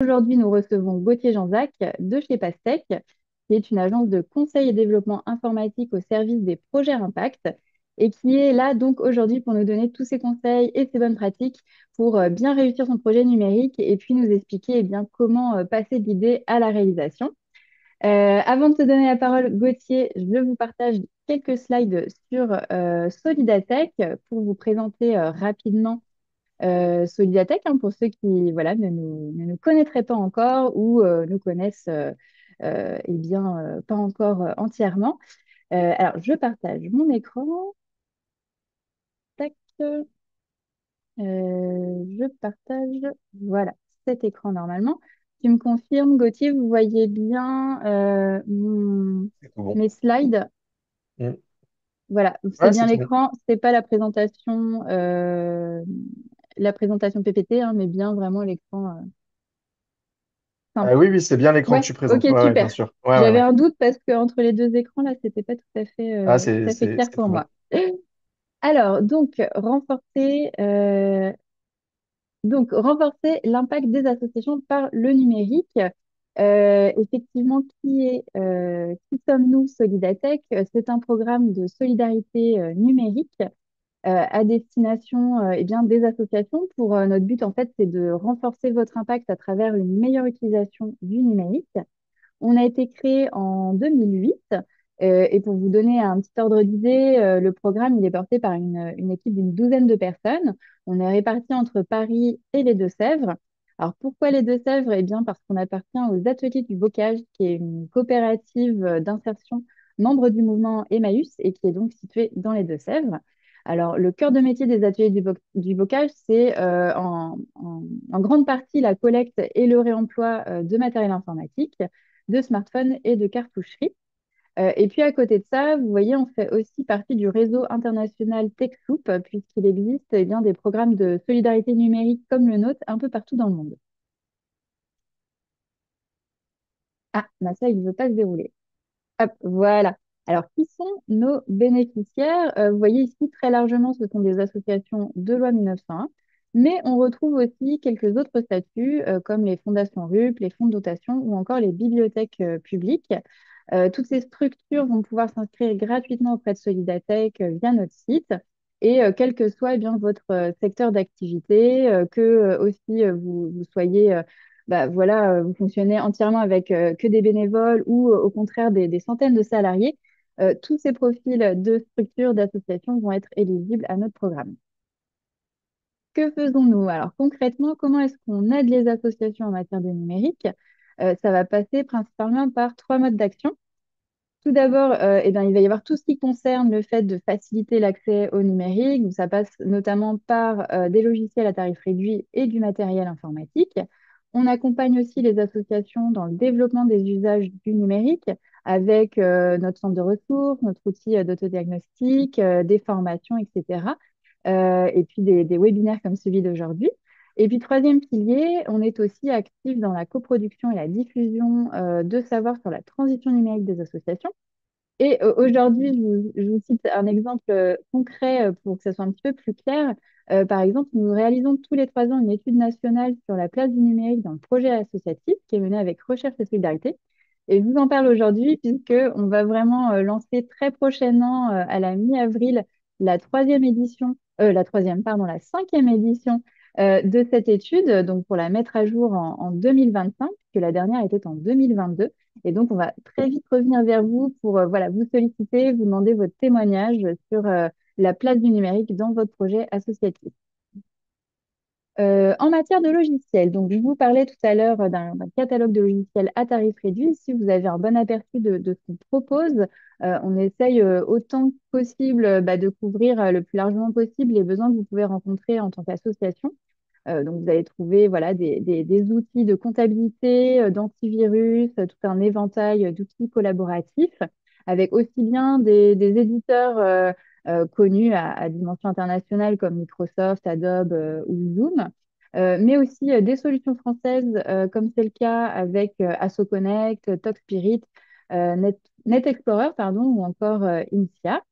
Aujourd'hui, nous recevons Gauthier Janzac de chez Pastec, qui est une agence de conseil et développement informatique au service des projets Impact et qui est là donc aujourd'hui pour nous donner tous ses conseils et ses bonnes pratiques pour bien réussir son projet numérique et puis nous expliquer bien, comment passer de l'idée à la réalisation. Avant de te donner la parole, Gauthier, je vous partage quelques slides sur Solidatech pour vous présenter rapidement Solidatech, hein, pour ceux qui voilà, ne nous connaîtraient pas encore ou nous connaissent pas encore entièrement. Alors, je partage mon écran. Tac, je partage, voilà, cet écran normalement. Tu me confirmes, Gauthier, vous voyez bien C'est tout bon. mes slides? Mm. Voilà, c'est Ouais, c'est bien tout bon. l'écran, c'est pas la présentation PPT, hein, mais bien vraiment l'écran simple. Oui, oui, c'est bien l'écran que Ouais, tu ok, présentes. Ouais, ouais, bien super. sûr. Ouais, ouais, J'avais ouais. un doute parce que entre les deux écrans, là, c'était pas Ah, tout à fait clair c'est pour tout bon. moi. Alors, renforcer l'impact des associations par le numérique. Effectivement, qui sommes-nous, Solidatech? C'est un programme de solidarité numérique à destination des associations. Pour notre but, en fait, c'est de renforcer votre impact à travers une meilleure utilisation du numérique. On a été créé en 2008 et pour vous donner un petit ordre d'idée, le programme il est porté par une équipe d'une douzaine de personnes. On est répartis entre Paris et les Deux-Sèvres. Alors pourquoi les Deux-Sèvres? Eh bien parce qu'on appartient aux Ateliers du Bocage, qui est une coopérative d'insertion membre du mouvement Emmaüs et qui est donc située dans les Deux-Sèvres. Alors le cœur de métier des Ateliers du Bocage, c'est en grande partie la collecte et le réemploi de matériel informatique, de smartphones et de cartoucheries. Et puis à côté de ça, vous voyez, on fait aussi partie du réseau international TechSoup, puisqu'il existe bien des programmes de solidarité numérique comme le nôtre un peu partout dans le monde. Ah, bah ça, il ne veut pas se dérouler. Hop, voilà. Alors, qui sont nos bénéficiaires? Vous voyez ici, très largement, ce sont des associations de loi 1901, mais on retrouve aussi quelques autres statuts, comme les fondations RUP, les fonds de dotation ou encore les bibliothèques publiques. Toutes ces structures vont pouvoir s'inscrire gratuitement auprès de Solidatech via notre site. Et quel que soit votre secteur d'activité, que aussi vous soyez voilà, vous fonctionnez entièrement avec que des bénévoles ou au contraire des centaines de salariés, tous ces profils de structures, d'associations vont être éligibles à notre programme. Que faisons-nous? Alors concrètement, comment est-ce qu'on aide les associations en matière de numérique? Ça va passer principalement par trois modes d'action. Tout d'abord, il va y avoir tout ce qui concerne le fait de faciliter l'accès au numérique. Donc, ça passe notamment par des logiciels à tarif réduit et du matériel informatique. On accompagne aussi les associations dans le développement des usages du numérique avec notre centre de ressources, notre outil d'autodiagnostic, des formations, etc. Et puis des webinaires comme celui d'aujourd'hui. Et puis, troisième pilier, on est aussi actif dans la coproduction et la diffusion de savoir sur la transition numérique des associations. Et aujourd'hui, je vous cite un exemple concret pour que ça soit un petit peu plus clair. Par exemple, nous réalisons tous les 3 ans une étude nationale sur la place du numérique dans le projet associatif qui est mené avec Recherche et Solidarité. Et je vous en parle aujourd'hui puisque on va vraiment lancer très prochainement, à la mi-avril, la 5e édition de cette étude, donc pour la mettre à jour en 2025, puisque la dernière était en 2022. Et donc, on va très vite revenir vers vous pour voilà, vous solliciter, vous demander votre témoignage sur la place du numérique dans votre projet associatif. En matière de logiciels, donc je vous parlais tout à l'heure d'un catalogue de logiciels à tarif réduit. Si vous avez un bon aperçu de ce qu'on propose, on essaye autant que possible de couvrir le plus largement possible les besoins que vous pouvez rencontrer en tant qu'association. Donc, vous allez trouver voilà, des outils de comptabilité, d'antivirus, tout un éventail d'outils collaboratifs, avec aussi bien des éditeurs connus à dimension internationale comme Microsoft, Adobe ou Zoom, mais aussi des solutions françaises comme c'est le cas avec AssoConnect, TalkSpirit, NetExplorer, pardon, ou encore INSIA.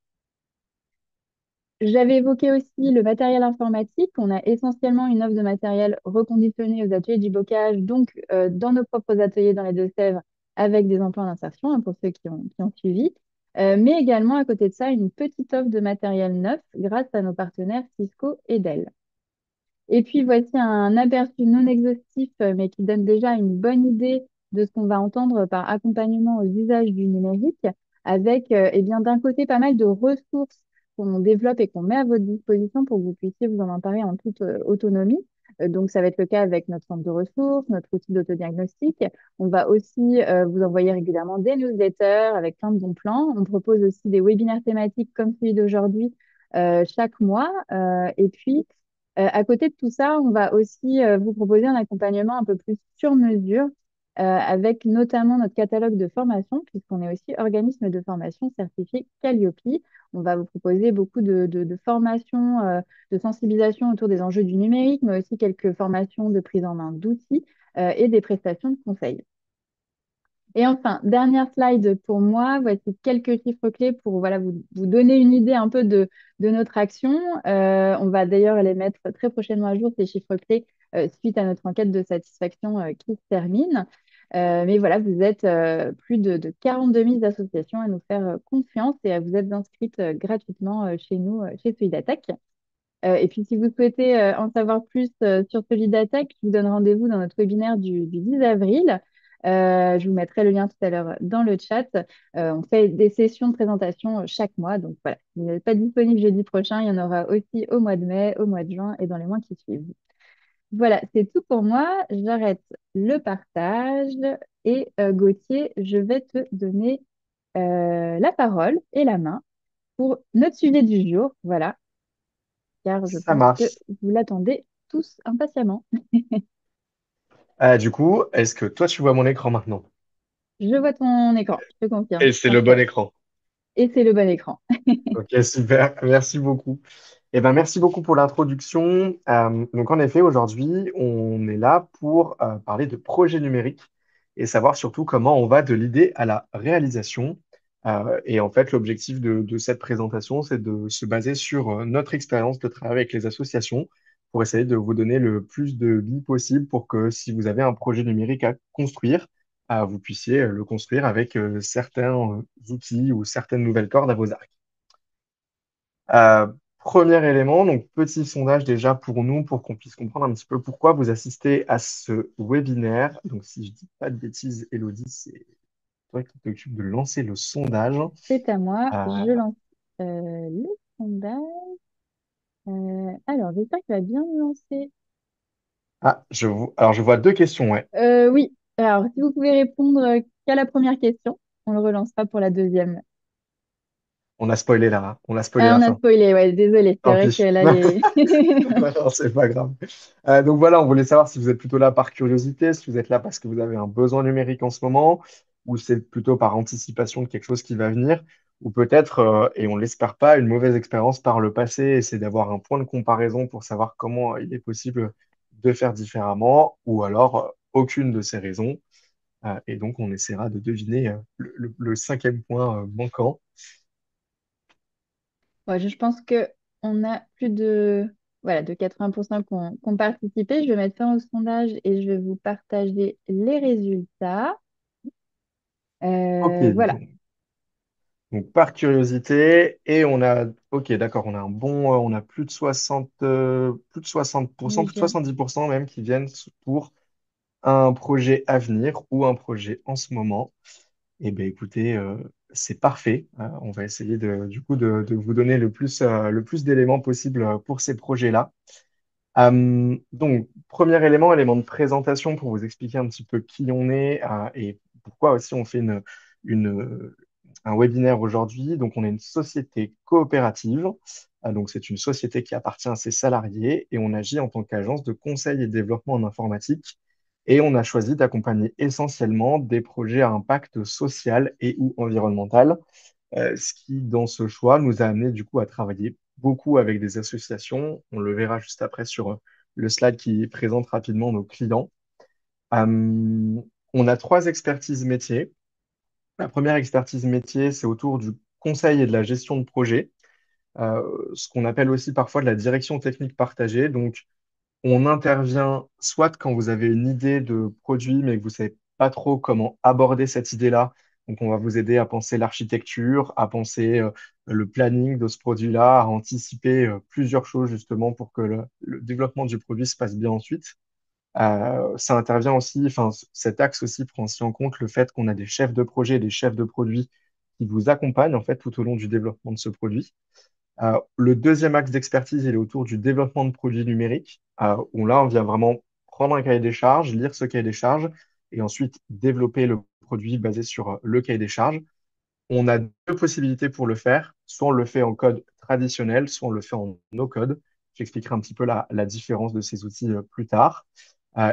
J'avais évoqué aussi le matériel informatique. On a essentiellement une offre de matériel reconditionné aux ateliers du bocage, donc dans nos propres ateliers dans les Deux-Sèvres, avec des emplois d'insertion hein, pour ceux qui ont suivi. Mais également à côté de ça, une petite offre de matériel neuf grâce à nos partenaires Cisco et Dell. Et puis voici un aperçu non exhaustif, mais qui donne déjà une bonne idée de ce qu'on va entendre par accompagnement aux usages du numérique, avec eh bien d'un côté pas mal de ressources qu'on développe et qu'on met à votre disposition pour que vous puissiez vous en emparer en toute autonomie. Donc ça va être le cas avec notre centre de ressources, notre outil d'autodiagnostic. On va aussi vous envoyer régulièrement des newsletters avec plein de bons plans. On propose aussi des webinaires thématiques comme celui d'aujourd'hui chaque mois. Et puis à côté de tout ça, on va aussi vous proposer un accompagnement un peu plus sur mesure, avec notamment notre catalogue de formation, puisqu'on est aussi organisme de formation certifié Calliope. On va vous proposer beaucoup de formations, de sensibilisation autour des enjeux du numérique, mais aussi quelques formations de prise en main d'outils, et des prestations de conseil. Et enfin, dernière slide pour moi, voici quelques chiffres clés pour voilà, vous donner une idée un peu de notre action. On va d'ailleurs les mettre très prochainement à jour, ces chiffres clés, suite à notre enquête de satisfaction qui se termine. Mais voilà, vous êtes plus de 42 000 associations à nous faire confiance et à vous être inscrites gratuitement chez nous, chez Solidatech. Et puis, si vous souhaitez en savoir plus sur Solidatech, je vous donne rendez-vous dans notre webinaire du 10 avril. Je vous mettrai le lien tout à l'heure dans le chat. On fait des sessions de présentation chaque mois. Donc voilà, si vous n'êtes pas disponible jeudi prochain, il y en aura aussi au mois de mai, au mois de juin et dans les mois qui suivent. Voilà, c'est tout pour moi. J'arrête le partage. Et Gauthier, je vais te donner la parole et la main pour notre sujet du jour. Voilà, car je Ça pense que marche. vous l'attendez tous impatiemment. Du coup, est-ce que toi, tu vois mon écran maintenant? Je vois ton écran, je te confirme. Et c'est le bon Parfait. écran. Et c'est le bon écran. Ok, super. Merci beaucoup. Eh ben, merci beaucoup pour l'introduction. Donc, en effet, aujourd'hui, on est là pour parler de projets numériques et savoir surtout comment on va de l'idée à la réalisation. Et en fait, l'objectif de cette présentation, c'est de se baser sur notre expérience de travail avec les associations pour essayer de vous donner le plus de billes possible pour que si vous avez un projet numérique à construire, vous puissiez le construire avec certains outils ou certaines nouvelles cordes à vos arcs. Euh, Premier élément, donc petit sondage déjà pour nous, pour qu'on puisse comprendre un petit peu pourquoi vous assistez à ce webinaire. Donc, si je dis pas de bêtises, Elodie, c'est toi qui t'occupes de lancer le sondage. C'est à moi. Euh, Je lance le sondage. Alors, j'espère qu'il va bien me lancer. alors je vois deux questions, ouais. Oui. Alors, si vous pouvez répondre qu'à la première question, on le relancera pour la deuxième. On a spoilé là, hein. On a spoilé Ah, la on a fin. spoilé, ouais, désolé. C'est Tant vrai que pis. là, les... Non, non, c'est pas grave. Donc voilà, on voulait savoir si vous êtes plutôt là par curiosité, si vous êtes là parce que vous avez un besoin numérique en ce moment, ou c'est plutôt par anticipation de quelque chose qui va venir, ou peut-être, et on l'espère pas, une mauvaise expérience par le passé, et c'est d'avoir un point de comparaison pour savoir comment il est possible de faire différemment, ou alors aucune de ces raisons. Et donc on essaiera de deviner le cinquième point manquant. Ouais, je pense que on a plus de, voilà, de 80% qui ont participé. Je vais mettre fin au sondage et je vais vous partager les résultats. Ok, Voilà. donc, par curiosité, et on a, ok, d'accord, on a un bon, on a plus de 60%, Oui, plus de 70% même qui viennent pour un projet à venir ou un projet en ce moment. Eh bien, écoutez, c'est parfait. On va essayer du coup de vous donner le plus d'éléments possible pour ces projets-là. Donc, premier élément, élément de présentation pour vous expliquer un petit peu qui on est et pourquoi aussi on fait une, un webinaire aujourd'hui. Donc, on est une société coopérative. Donc, c'est une société qui appartient à ses salariés et on agit en tant qu'agence de conseil et de développement en informatique. Et on a choisi d'accompagner essentiellement des projets à impact social et ou environnemental. Ce qui, dans ce choix, nous a amené du coup à travailler beaucoup avec des associations. On le verra juste après sur le slide qui présente rapidement nos clients. Euh, on a trois expertises métiers. La première expertise métier, c'est autour du conseil et de la gestion de projet. ce qu'on appelle aussi parfois de la direction technique partagée. Donc, on intervient soit quand vous avez une idée de produit, mais que vous savez pas trop comment aborder cette idée-là. Donc, on va vous aider à penser l'architecture, à penser le planning de ce produit-là, à anticiper plusieurs choses justement pour que le développement du produit se passe bien ensuite. Ça intervient aussi, enfin, cet axe aussi prend aussi en compte le fait qu'on a des chefs de projet, des chefs de produits qui vous accompagnent en fait tout au long du développement de ce produit. Le deuxième axe d'expertise, il est autour du développement de produits numériques, où là, on vient vraiment prendre un cahier des charges, lire ce cahier des charges, et ensuite développer le produit basé sur le cahier des charges. On a deux possibilités pour le faire. Soit on le fait en code traditionnel, soit on le fait en no-code. J'expliquerai un petit peu la différence de ces outils plus tard.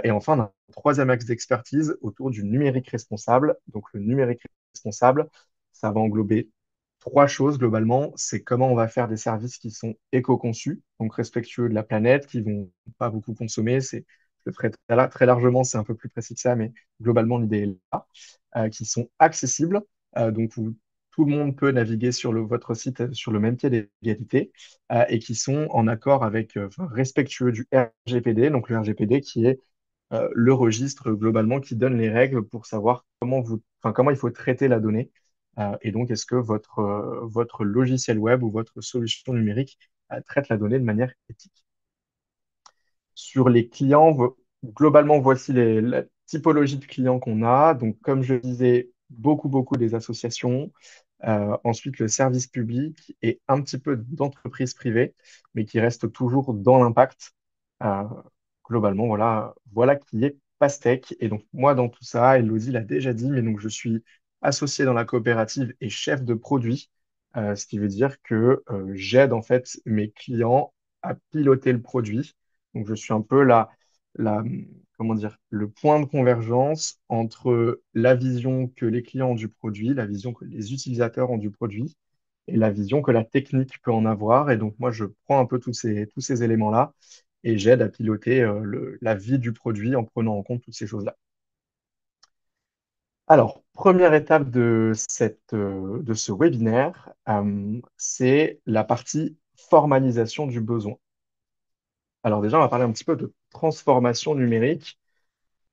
Et enfin, on a un troisième axe d'expertise autour du numérique responsable. Donc, le numérique responsable, ça va englober trois choses globalement. C'est comment on va faire des services qui sont éco-conçus, donc respectueux de la planète, qui vont pas beaucoup consommer. Je le ferai très largement, c'est un peu plus précis que ça, mais globalement, l'idée est là. Qui sont accessibles, donc où tout le monde peut naviguer sur votre site sur le même pied d'égalité, et qui sont en accord avec, enfin, respectueux du RGPD, donc le RGPD qui est le registre globalement qui donne les règles pour savoir enfin, comment il faut traiter la donnée. Et donc, est-ce que votre logiciel web ou votre solution numérique traite la donnée de manière éthique? Sur les clients, globalement, voici la typologie de clients qu'on a. Donc, comme je disais, beaucoup des associations. Ensuite, le service public et un petit peu d'entreprises privées, mais qui restent toujours dans l'impact. Euh, Globalement, voilà qui est Pastèque. Et donc, moi, dans tout ça, Elodie l'a déjà dit, mais donc je suis associé dans la coopérative et chef de produit, ce qui veut dire que j'aide en fait mes clients à piloter le produit. Donc, je suis un peu la, comment dire, le point de convergence entre la vision que les clients ont du produit, la vision que les utilisateurs ont du produit et la vision que la technique peut en avoir. Et donc, moi, je prends un peu tous ces éléments-là et j'aide à piloter la vie du produit en prenant en compte toutes ces choses-là. Alors, première étape de ce webinaire, c'est la partie formalisation du besoin. Alors déjà, on va parler un petit peu de transformation numérique.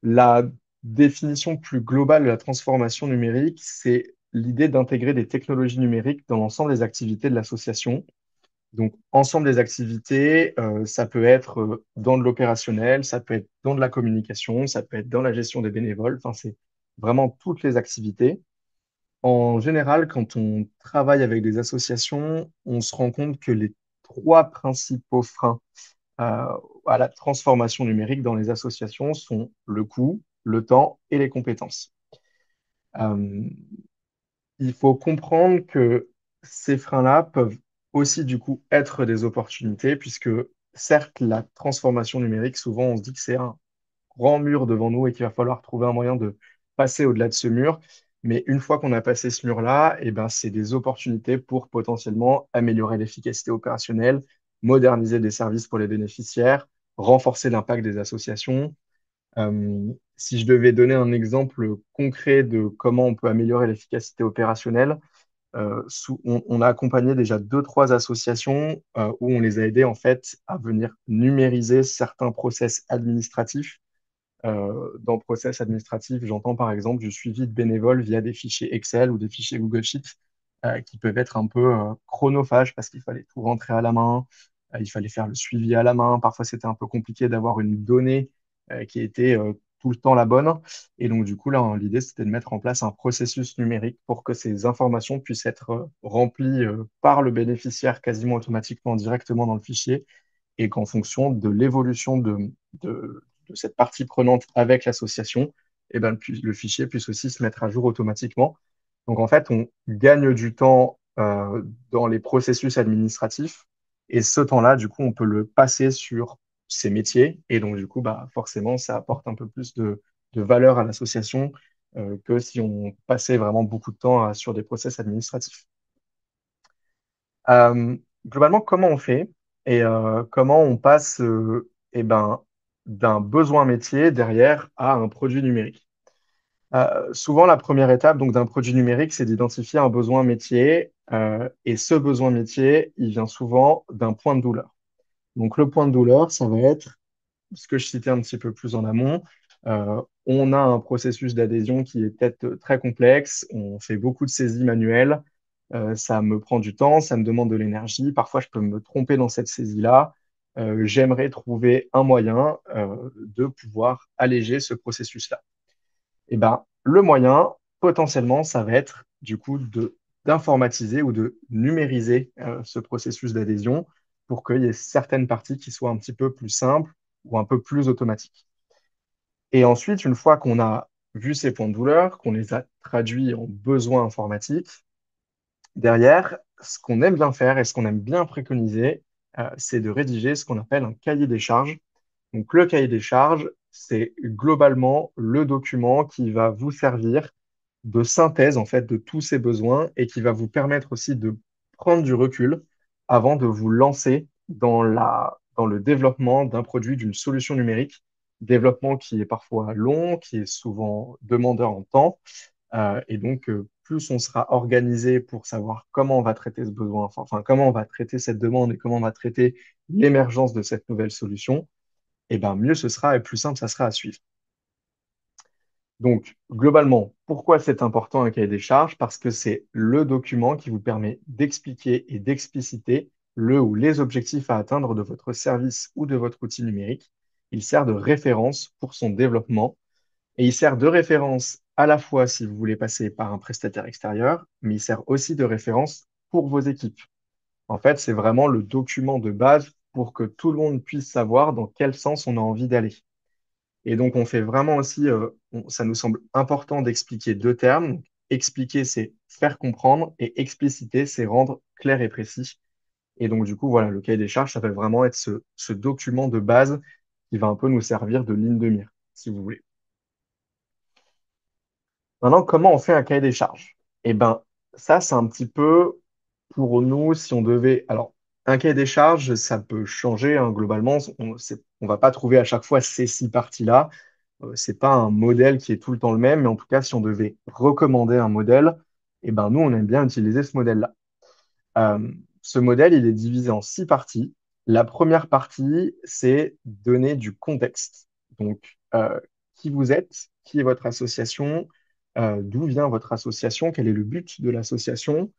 La définition plus globale de la transformation numérique, c'est l'idée d'intégrer des technologies numériques dans l'ensemble des activités de l'association. Donc, ensemble des activités, ça peut être dans de l'opérationnel, ça peut être dans de la communication, ça peut être dans la gestion des bénévoles. Enfin, c'est vraiment toutes les activités. En général, quand on travaille avec des associations, on se rend compte que les trois principaux freins euh, à la transformation numérique dans les associations sont le coût, le temps et les compétences. Euh, il faut comprendre que ces freins-là peuvent aussi du coup être des opportunités, puisque certes, la transformation numérique, souvent on se dit que c'est un grand mur devant nous et qu'il va falloir trouver un moyen de passer au-delà de ce mur. Mais une fois qu'on a passé ce mur-là, eh ben, c'est des opportunités pour potentiellement améliorer l'efficacité opérationnelle, moderniser des services pour les bénéficiaires, renforcer l'impact des associations. Si je devais donner un exemple concret de comment on peut améliorer l'efficacité opérationnelle, on a accompagné déjà deux, trois associations où on les a aidés en fait à venir numériser certains process administratifs. Dans process administratif, j'entends par exemple du suivi de bénévoles via des fichiers Excel ou des fichiers Google Sheets qui peuvent être un peu chronophages parce qu'il fallait tout rentrer à la main, il fallait faire le suivi à la main. Parfois, c'était un peu compliqué d'avoir une donnée qui était tout le temps la bonne. Et donc, du coup, là, l'idée, c'était de mettre en place un processus numérique pour que ces informations puissent être remplies par le bénéficiaire quasiment automatiquement directement dans le fichier et qu'en fonction de l'évolution de cette partie prenante avec l'association, eh ben, le fichier puisse aussi se mettre à jour automatiquement. Donc en fait, on gagne du temps dans les processus administratifs et ce temps-là, du coup, on peut le passer sur ces métiers et donc du coup, bah, forcément, ça apporte un peu plus de valeur à l'association que si on passait vraiment beaucoup de temps sur des process administratifs. Euh, Globalement, comment on fait et comment on passe eh ben, d'un besoin métier derrière à un produit numérique? Souvent, la première étape donc, d'un produit numérique, c'est d'identifier un besoin métier. Et ce besoin métier, il vient souvent d'un point de douleur. Donc, le point de douleur, ça va être ce que je citais un petit peu plus en amont. On a un processus d'adhésion qui est peut-être très complexe. On fait beaucoup de saisies manuelles. Ça me prend du temps, ça me demande de l'énergie. Parfois, je peux me tromper dans cette saisie-là. J'aimerais trouver un moyen de pouvoir alléger ce processus-là. Eh ben, le moyen, potentiellement, ça va être du coup d'informatiser ou de numériser ce processus d'adhésion pour qu'il y ait certaines parties qui soient un petit peu plus simples ou un peu plus automatiques. Et ensuite, une fois qu'on a vu ces points de douleur, qu'on les a traduits en besoins informatiques, derrière, ce qu'on aime bien faire et ce qu'on aime bien préconiser, c'est de rédiger ce qu'on appelle un cahier des charges. Donc, le cahier des charges, c'est globalement le document qui va vous servir de synthèse en fait de tous ces besoins et qui va vous permettre aussi de prendre du recul avant de vous lancer dans le développement d'un produit, d'une solution numérique, développement qui est parfois long, qui est souvent demandeur en temps. Et donc, plus on sera organisé pour savoir comment on va traiter ce besoin, enfin, comment on va traiter cette demande et comment on va traiter l'émergence de cette nouvelle solution, et ben mieux ce sera et plus simple ça sera à suivre. Donc, globalement, pourquoi c'est important un cahier des charges? Parce que c'est le document qui vous permet d'expliquer et d'expliciter le ou les objectifs à atteindre de votre service ou de votre outil numérique. Il sert de référence pour son développement et il sert de référence à la fois si vous voulez passer par un prestataire extérieur, mais il sert aussi de référence pour vos équipes. En fait, c'est vraiment le document de base pour que tout le monde puisse savoir dans quel sens on a envie d'aller. Et donc, on fait vraiment aussi, ça nous semble important d'expliquer deux termes. Expliquer, c'est faire comprendre, et expliciter, c'est rendre clair et précis. Et donc, du coup, voilà, le cahier des charges, ça va vraiment être ce document de base qui va un peu nous servir de ligne de mire, si vous voulez. Maintenant, comment on fait un cahier des charges? Eh ben, ça, c'est un petit peu pour nous, si on devait. Alors, un cahier des charges, ça peut changer, hein, globalement. On va pas trouver à chaque fois ces six parties-là. C'est pas un modèle qui est tout le temps le même, mais en tout cas, si on devait recommander un modèle, eh ben, nous, on aime bien utiliser ce modèle-là. Euh, Ce modèle, il est divisé en six parties. La première partie, c'est donner du contexte. Donc, qui vous êtes, qui est votre association, d'où vient votre association, quel est le but de l'association,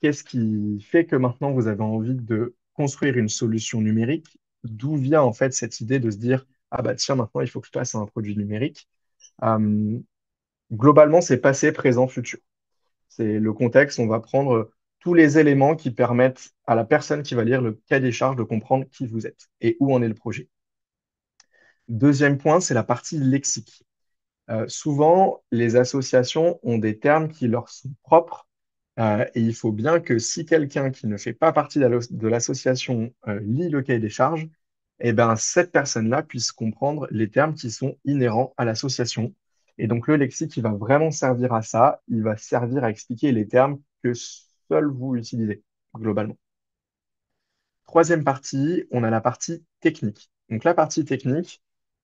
qu'est-ce qui fait que maintenant vous avez envie de construire une solution numérique, d'où vient en fait cette idée de se dire, ah bah tiens, maintenant il faut que je passe à un produit numérique. Euh, Globalement, c'est passé, présent, futur. C'est le contexte, on va prendre tous les éléments qui permettent à la personne qui va lire le cahier des charges de comprendre qui vous êtes et où en est le projet. Deuxième point, c'est la partie lexique. Souvent, les associations ont des termes qui leur sont propres et il faut bien que si quelqu'un qui ne fait pas partie de l'association lit le cahier des charges, eh ben, cette personne-là puisse comprendre les termes qui sont inhérents à l'association. Et donc, le lexique, il va vraiment servir à ça. Il va servir à expliquer les termes que seul vous utilisez, globalement. Troisième partie, on a la partie technique. Donc, la partie technique,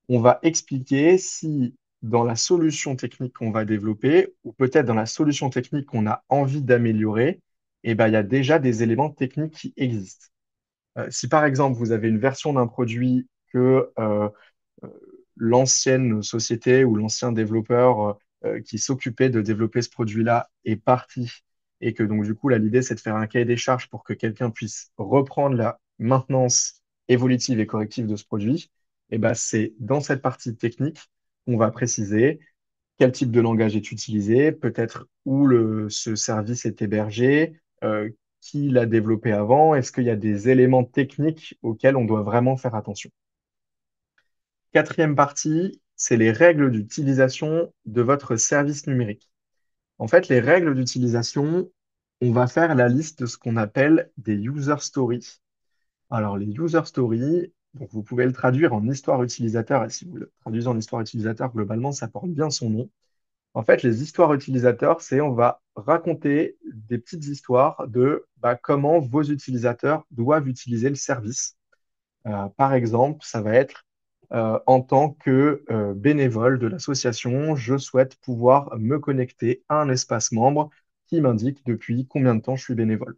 on va expliquer si dans la solution technique qu'on va développer, ou peut-être dans la solution technique qu'on a envie d'améliorer, eh ben, il y a déjà des éléments techniques qui existent. Si par exemple, vous avez une version d'un produit que euh, l'ancienne société ou l'ancien développeur qui s'occupait de développer ce produit-là est parti et que donc du coup, là, l'idée, c'est de faire un cahier des charges pour que quelqu'un puisse reprendre la maintenance évolutive et corrective de ce produit, et ben, c'est dans cette partie technique qu'on va préciser quel type de langage est utilisé, peut-être où ce service est hébergé, qui l'a développé avant, est-ce qu'il y a des éléments techniques auxquels on doit vraiment faire attention. Quatrième partie, c'est les règles d'utilisation de votre service numérique. En fait, les règles d'utilisation, on va faire la liste de ce qu'on appelle des user stories. Alors, les user stories, donc vous pouvez le traduire en histoire utilisateur, et si vous le traduisez en histoire utilisateur, globalement, ça porte bien son nom. En fait, les histoires utilisateurs, c'est on va raconter des petites histoires de comment vos utilisateurs doivent utiliser le service. Par exemple, ça va être en tant que bénévole de l'association, je souhaite pouvoir me connecter à un espace membre qui m'indique depuis combien de temps je suis bénévole.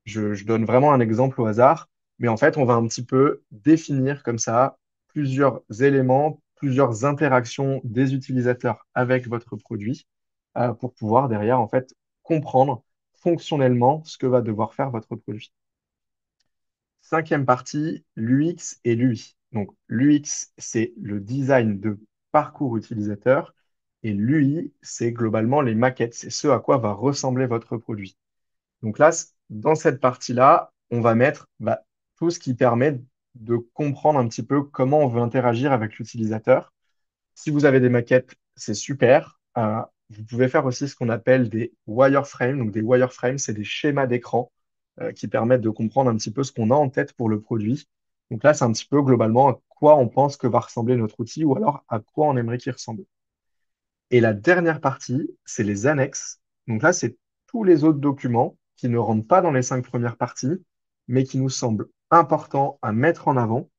Je donne vraiment un exemple au hasard, mais en fait, on va un petit peu définir comme ça plusieurs éléments, plusieurs interactions des utilisateurs avec votre produit pour pouvoir derrière, en fait, comprendre fonctionnellement ce que va devoir faire votre produit. Cinquième partie, l'UX et l'UI. Donc, l'UX, c'est le design de parcours utilisateur et l'UI, c'est globalement les maquettes. C'est ce à quoi va ressembler votre produit. Donc là, dans cette partie-là, on va mettre tout ce qui permet de comprendre un petit peu comment on veut interagir avec l'utilisateur. Si vous avez des maquettes, c'est super. Vous pouvez faire aussi ce qu'on appelle des wireframes. Donc des wireframes, c'est des schémas d'écran qui permettent de comprendre un petit peu ce qu'on a en tête pour le produit. Donc là, c'est un petit peu globalement à quoi on pense que va ressembler notre outil ou alors à quoi on aimerait qu'il ressemble. Et la dernière partie, c'est les annexes. Donc là, c'est tous les autres documents qui ne rentrent pas dans les 5 premières parties, mais qui nous semblent importants à mettre en avant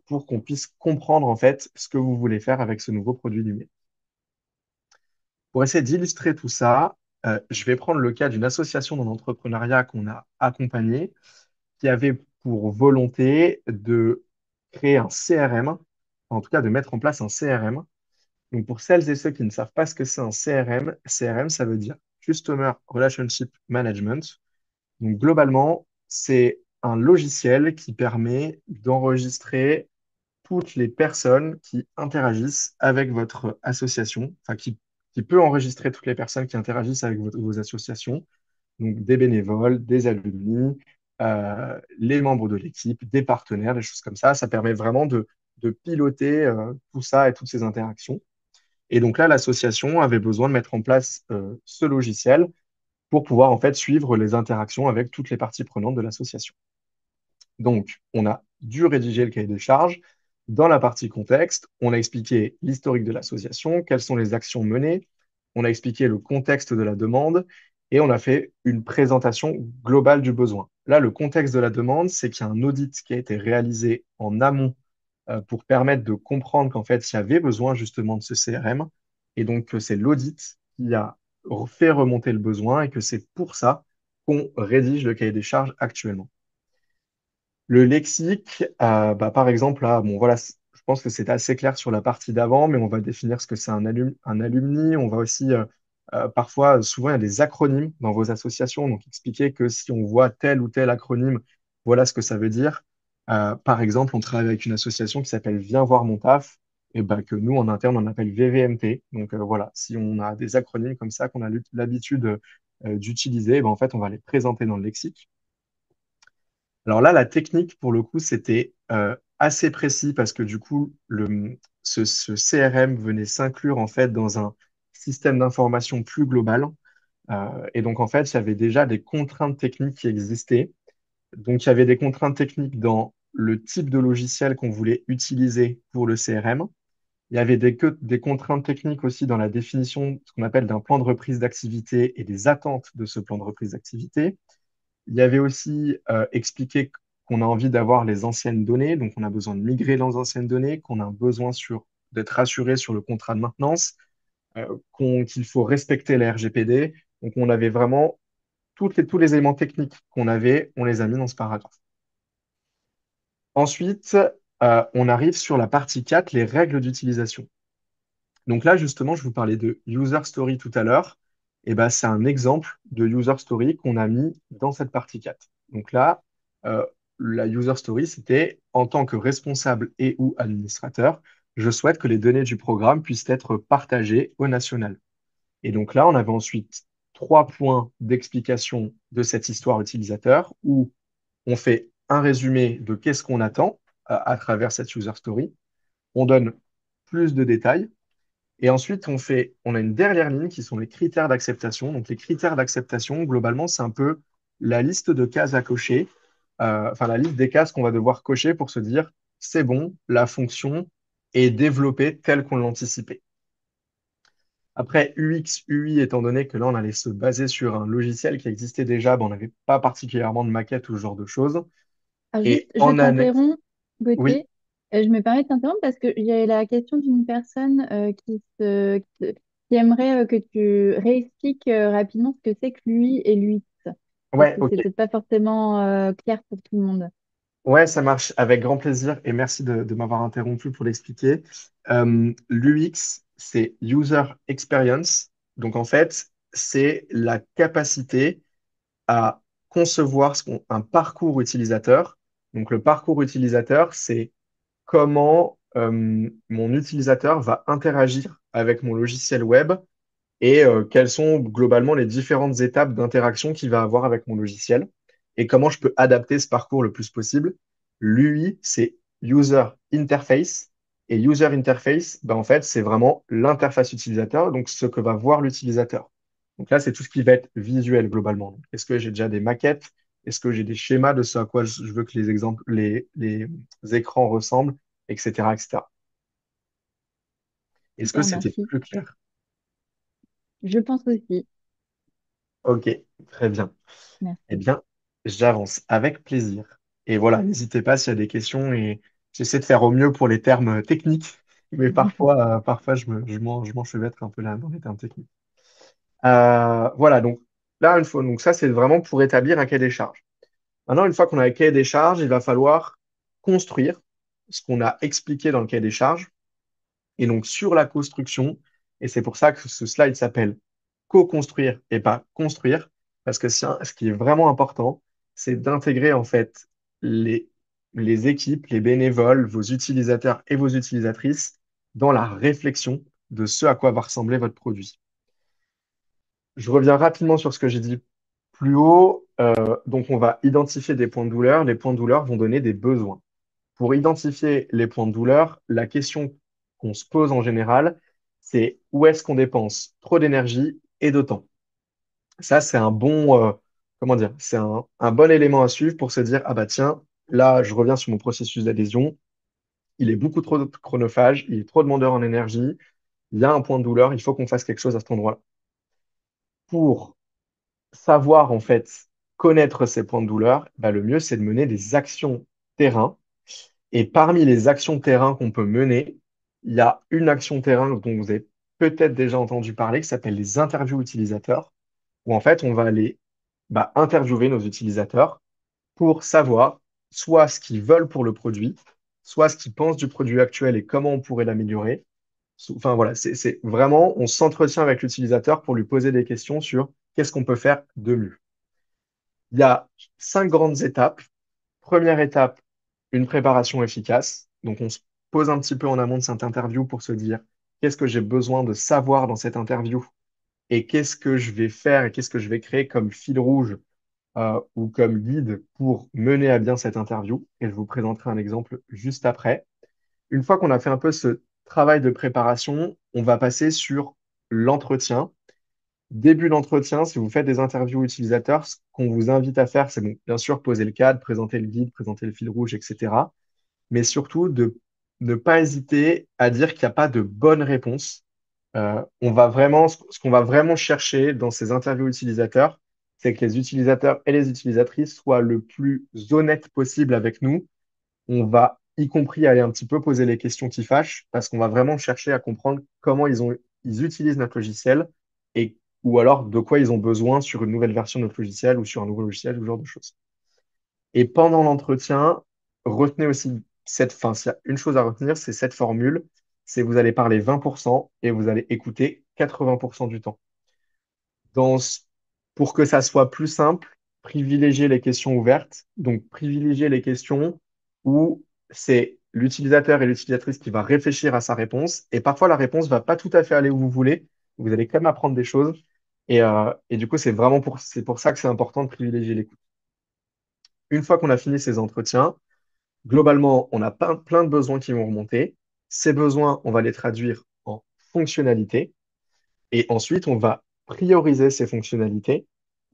pour qu'on puisse comprendre en fait ce que vous voulez faire avec ce nouveau produit numérique. Pour essayer d'illustrer tout ça, je vais prendre le cas d'une association dans l'entrepreneuriat qu'on a accompagnée, qui avait pour volonté de créer un CRM, en tout cas de mettre en place un CRM. Donc, pour celles et ceux qui ne savent pas ce que c'est un CRM, CRM, ça veut dire Customer Relationship Management. Donc, globalement, c'est un logiciel qui permet d'enregistrer toutes les personnes qui interagissent avec votre association, enfin, qui peut enregistrer toutes les personnes qui interagissent avec vos associations, donc des bénévoles, des alumni, les membres de l'équipe, des partenaires, des choses comme ça. Ça permet vraiment de piloter tout ça et toutes ces interactions. Et donc là, l'association avait besoin de mettre en place ce logiciel pour pouvoir en fait suivre les interactions avec toutes les parties prenantes de l'association. Donc, on a dû rédiger le cahier des charges. Dans la partie contexte, on a expliqué l'historique de l'association, quelles sont les actions menées, on a expliqué le contexte de la demande et on a fait une présentation globale du besoin. Là, le contexte de la demande, c'est qu'il y a un audit qui a été réalisé en amont pour permettre de comprendre qu'en fait, il y avait besoin justement de ce CRM et donc que c'est l'audit qui a fait remonter le besoin et que c'est pour ça qu'on rédige le cahier des charges actuellement. Le lexique, par exemple, là, bon, voilà, je pense que c'est assez clair sur la partie d'avant, mais on va définir ce que c'est un alumni. On va aussi, parfois, souvent, il y a des acronymes dans vos associations, donc expliquer que si on voit tel ou tel acronyme, voilà ce que ça veut dire. Par exemple, on travaille avec une association qui s'appelle Viens voir mon taf, et ben, que nous, en interne, on appelle VVMT. Donc voilà, si on a des acronymes comme ça qu'on a l'habitude d'utiliser, ben, en fait, on va les présenter dans le lexique. Alors là, la technique, pour le coup, c'était assez précis parce que du coup, ce CRM venait s'inclure en fait dans un système d'information plus global. Et donc, en fait, il y avait déjà des contraintes techniques qui existaient. Donc, il y avait des contraintes techniques dans le type de logiciel qu'on voulait utiliser pour le CRM. Il y avait des contraintes techniques aussi dans la définition, ce qu'on appelle d'un plan de reprise d'activité et des attentes de ce plan de reprise d'activité. Il y avait aussi expliqué qu'on a envie d'avoir les anciennes données, donc on a besoin de migrer les anciennes données, qu'on a besoin d'être rassuré sur le contrat de maintenance, qu'il faut respecter la RGPD. Donc on avait vraiment tous les éléments techniques qu'on avait, on les a mis dans ce paragraphe. Ensuite, on arrive sur la partie 4, les règles d'utilisation. Donc là, justement, je vous parlais de user story tout à l'heure. Et ben, c'est un exemple de user story qu'on a mis dans cette partie 4. Donc là, euh, la user story, c'était en tant que responsable et ou administrateur, je souhaite que les données du programme puissent être partagées au national. Et donc là, on avait ensuite 3 points d'explication de cette histoire utilisateur où on fait un résumé de qu'est-ce qu'on attend à travers cette user story. On donne plus de détails et ensuite, on a une dernière ligne qui sont les critères d'acceptation. Donc, les critères d'acceptation, globalement, c'est un peu la liste de cases à cocher, enfin, la liste des cases qu'on va devoir cocher pour se dire, c'est bon, la fonction est développée telle qu'on l'anticipait. Après, UX, UI, étant donné que là, on allait se baser sur un logiciel qui existait déjà, ben, on n'avait pas particulièrement de maquette ou ce genre de choses. Ah, juste, Et je en annexe, t'interromps, oui, Gauthier. Je me permets de t'interrompre parce que j'ai la question d'une personne qui aimerait que tu réexpliques rapidement ce que c'est que l'UI et l'UX, parce Ouais, que ok. c'est peut-être pas forcément clair pour tout le monde. Ouais, ça marche avec grand plaisir et merci de m'avoir interrompu pour l'expliquer. L'UX, c'est User Experience. Donc en fait, c'est la capacité à concevoir un parcours utilisateur. Donc le parcours utilisateur, c'est comment mon utilisateur va interagir avec mon logiciel web et quelles sont globalement les différentes étapes d'interaction qu'il va avoir avec mon logiciel et comment je peux adapter ce parcours le plus possible. L'UI, c'est User Interface. Et User Interface, ben en fait, c'est vraiment l'interface utilisateur, donc ce que va voir l'utilisateur. Donc là, c'est tout ce qui va être visuel globalement. Donc, est-ce que j'ai déjà des maquettes? Est-ce que j'ai des schémas de ce à quoi je veux que les exemples, les écrans ressemblent, etc., etc. Est-ce que Super, c'était merci. plus clair? Je pense aussi. Ok, très bien. Eh Merci. bien, j'avance avec plaisir. Et voilà, n'hésitez pas s'il y a des questions et j'essaie de faire au mieux pour les termes techniques, mais parfois je m'enchevêtre un peu là dans les termes techniques. Voilà, donc là, une fois, donc ça, c'est vraiment pour établir un cahier des charges. Maintenant, une fois qu'on a le cahier des charges, il va falloir construire ce qu'on a expliqué dans le cahier des charges. Et donc, sur la construction, et c'est pour ça que ce slide s'appelle co-construire et pas construire, parce que ce qui est vraiment important, c'est d'intégrer en fait les, les équipes, les bénévoles, vos utilisateurs et vos utilisatrices dans la réflexion de ce à quoi va ressembler votre produit. Je reviens rapidement sur ce que j'ai dit plus haut. Donc, on va identifier des points de douleur. Les points de douleur vont donner des besoins. Pour identifier les points de douleur, la question qu'on se pose en général, c'est où est-ce qu'on dépense trop d'énergie et de temps. Ça, c'est un bon, comment dire, c'est un bon élément à suivre pour se dire, ah bah tiens, là, je reviens sur mon processus d'adhésion, il est beaucoup trop chronophage, il est trop demandeur en énergie, il y a un point de douleur, il faut qu'on fasse quelque chose à cet endroit-là. Pour savoir, en fait, connaître ces points de douleur, bah, le mieux, c'est de mener des actions terrain. Et parmi les actions terrain qu'on peut mener, il y a une action terrain dont vous avez peut-être déjà entendu parler, qui s'appelle les interviews utilisateurs, où en fait, on va aller interviewer nos utilisateurs pour savoir soit ce qu'ils veulent pour le produit, soit ce qu'ils pensent du produit actuel et comment on pourrait l'améliorer. Enfin voilà, c'est vraiment, on s'entretient avec l'utilisateur pour lui poser des questions sur qu'est-ce qu'on peut faire de mieux. Il y a 5 grandes étapes. Première étape, une préparation efficace. Donc, on se pose un petit peu en amont de cette interview pour se dire qu'est-ce que j'ai besoin de savoir dans cette interview et qu'est-ce que je vais faire et qu'est-ce que je vais créer comme fil rouge ou comme guide pour mener à bien cette interview. Et je vous présenterai un exemple juste après. Une fois qu'on a fait un peu ce travail de préparation, on va passer sur l'entretien. Début d'entretien, si vous faites des interviews utilisateurs, ce qu'on vous invite à faire, c'est bon, bien sûr poser le cadre, présenter le guide, présenter le fil rouge, etc. Mais surtout de ne pas hésiter à dire qu'il n'y a pas de bonne réponse. Ce qu'on va vraiment chercher dans ces interviews utilisateurs, c'est que les utilisateurs et les utilisatrices soient le plus honnêtes possible avec nous. On va y compris aller un petit peu poser les questions qui fâchent, parce qu'on va vraiment chercher à comprendre comment ils utilisent notre logiciel et ou alors de quoi ils ont besoin sur une nouvelle version de notre logiciel ou sur un nouveau logiciel, ou ce genre de choses. Et pendant l'entretien, retenez aussi cette fin. S'il y a une chose à retenir, c'est cette formule, c'est vous allez parler 20% et vous allez écouter 80% du temps. Dans, ce- pour que ça soit plus simple, privilégiez les questions ouvertes. Donc, privilégiez les questions où c'est l'utilisateur et l'utilisatrice qui va réfléchir à sa réponse. Et parfois, la réponse va pas tout à fait aller où vous voulez. Vous allez quand même apprendre des choses. Et du coup, c'est pour ça que c'est important de privilégier l'écoute. Une fois qu'on a fini ces entretiens, globalement, on a plein de besoins qui vont remonter. Ces besoins, on va les traduire en fonctionnalités. Et ensuite, on va prioriser ces fonctionnalités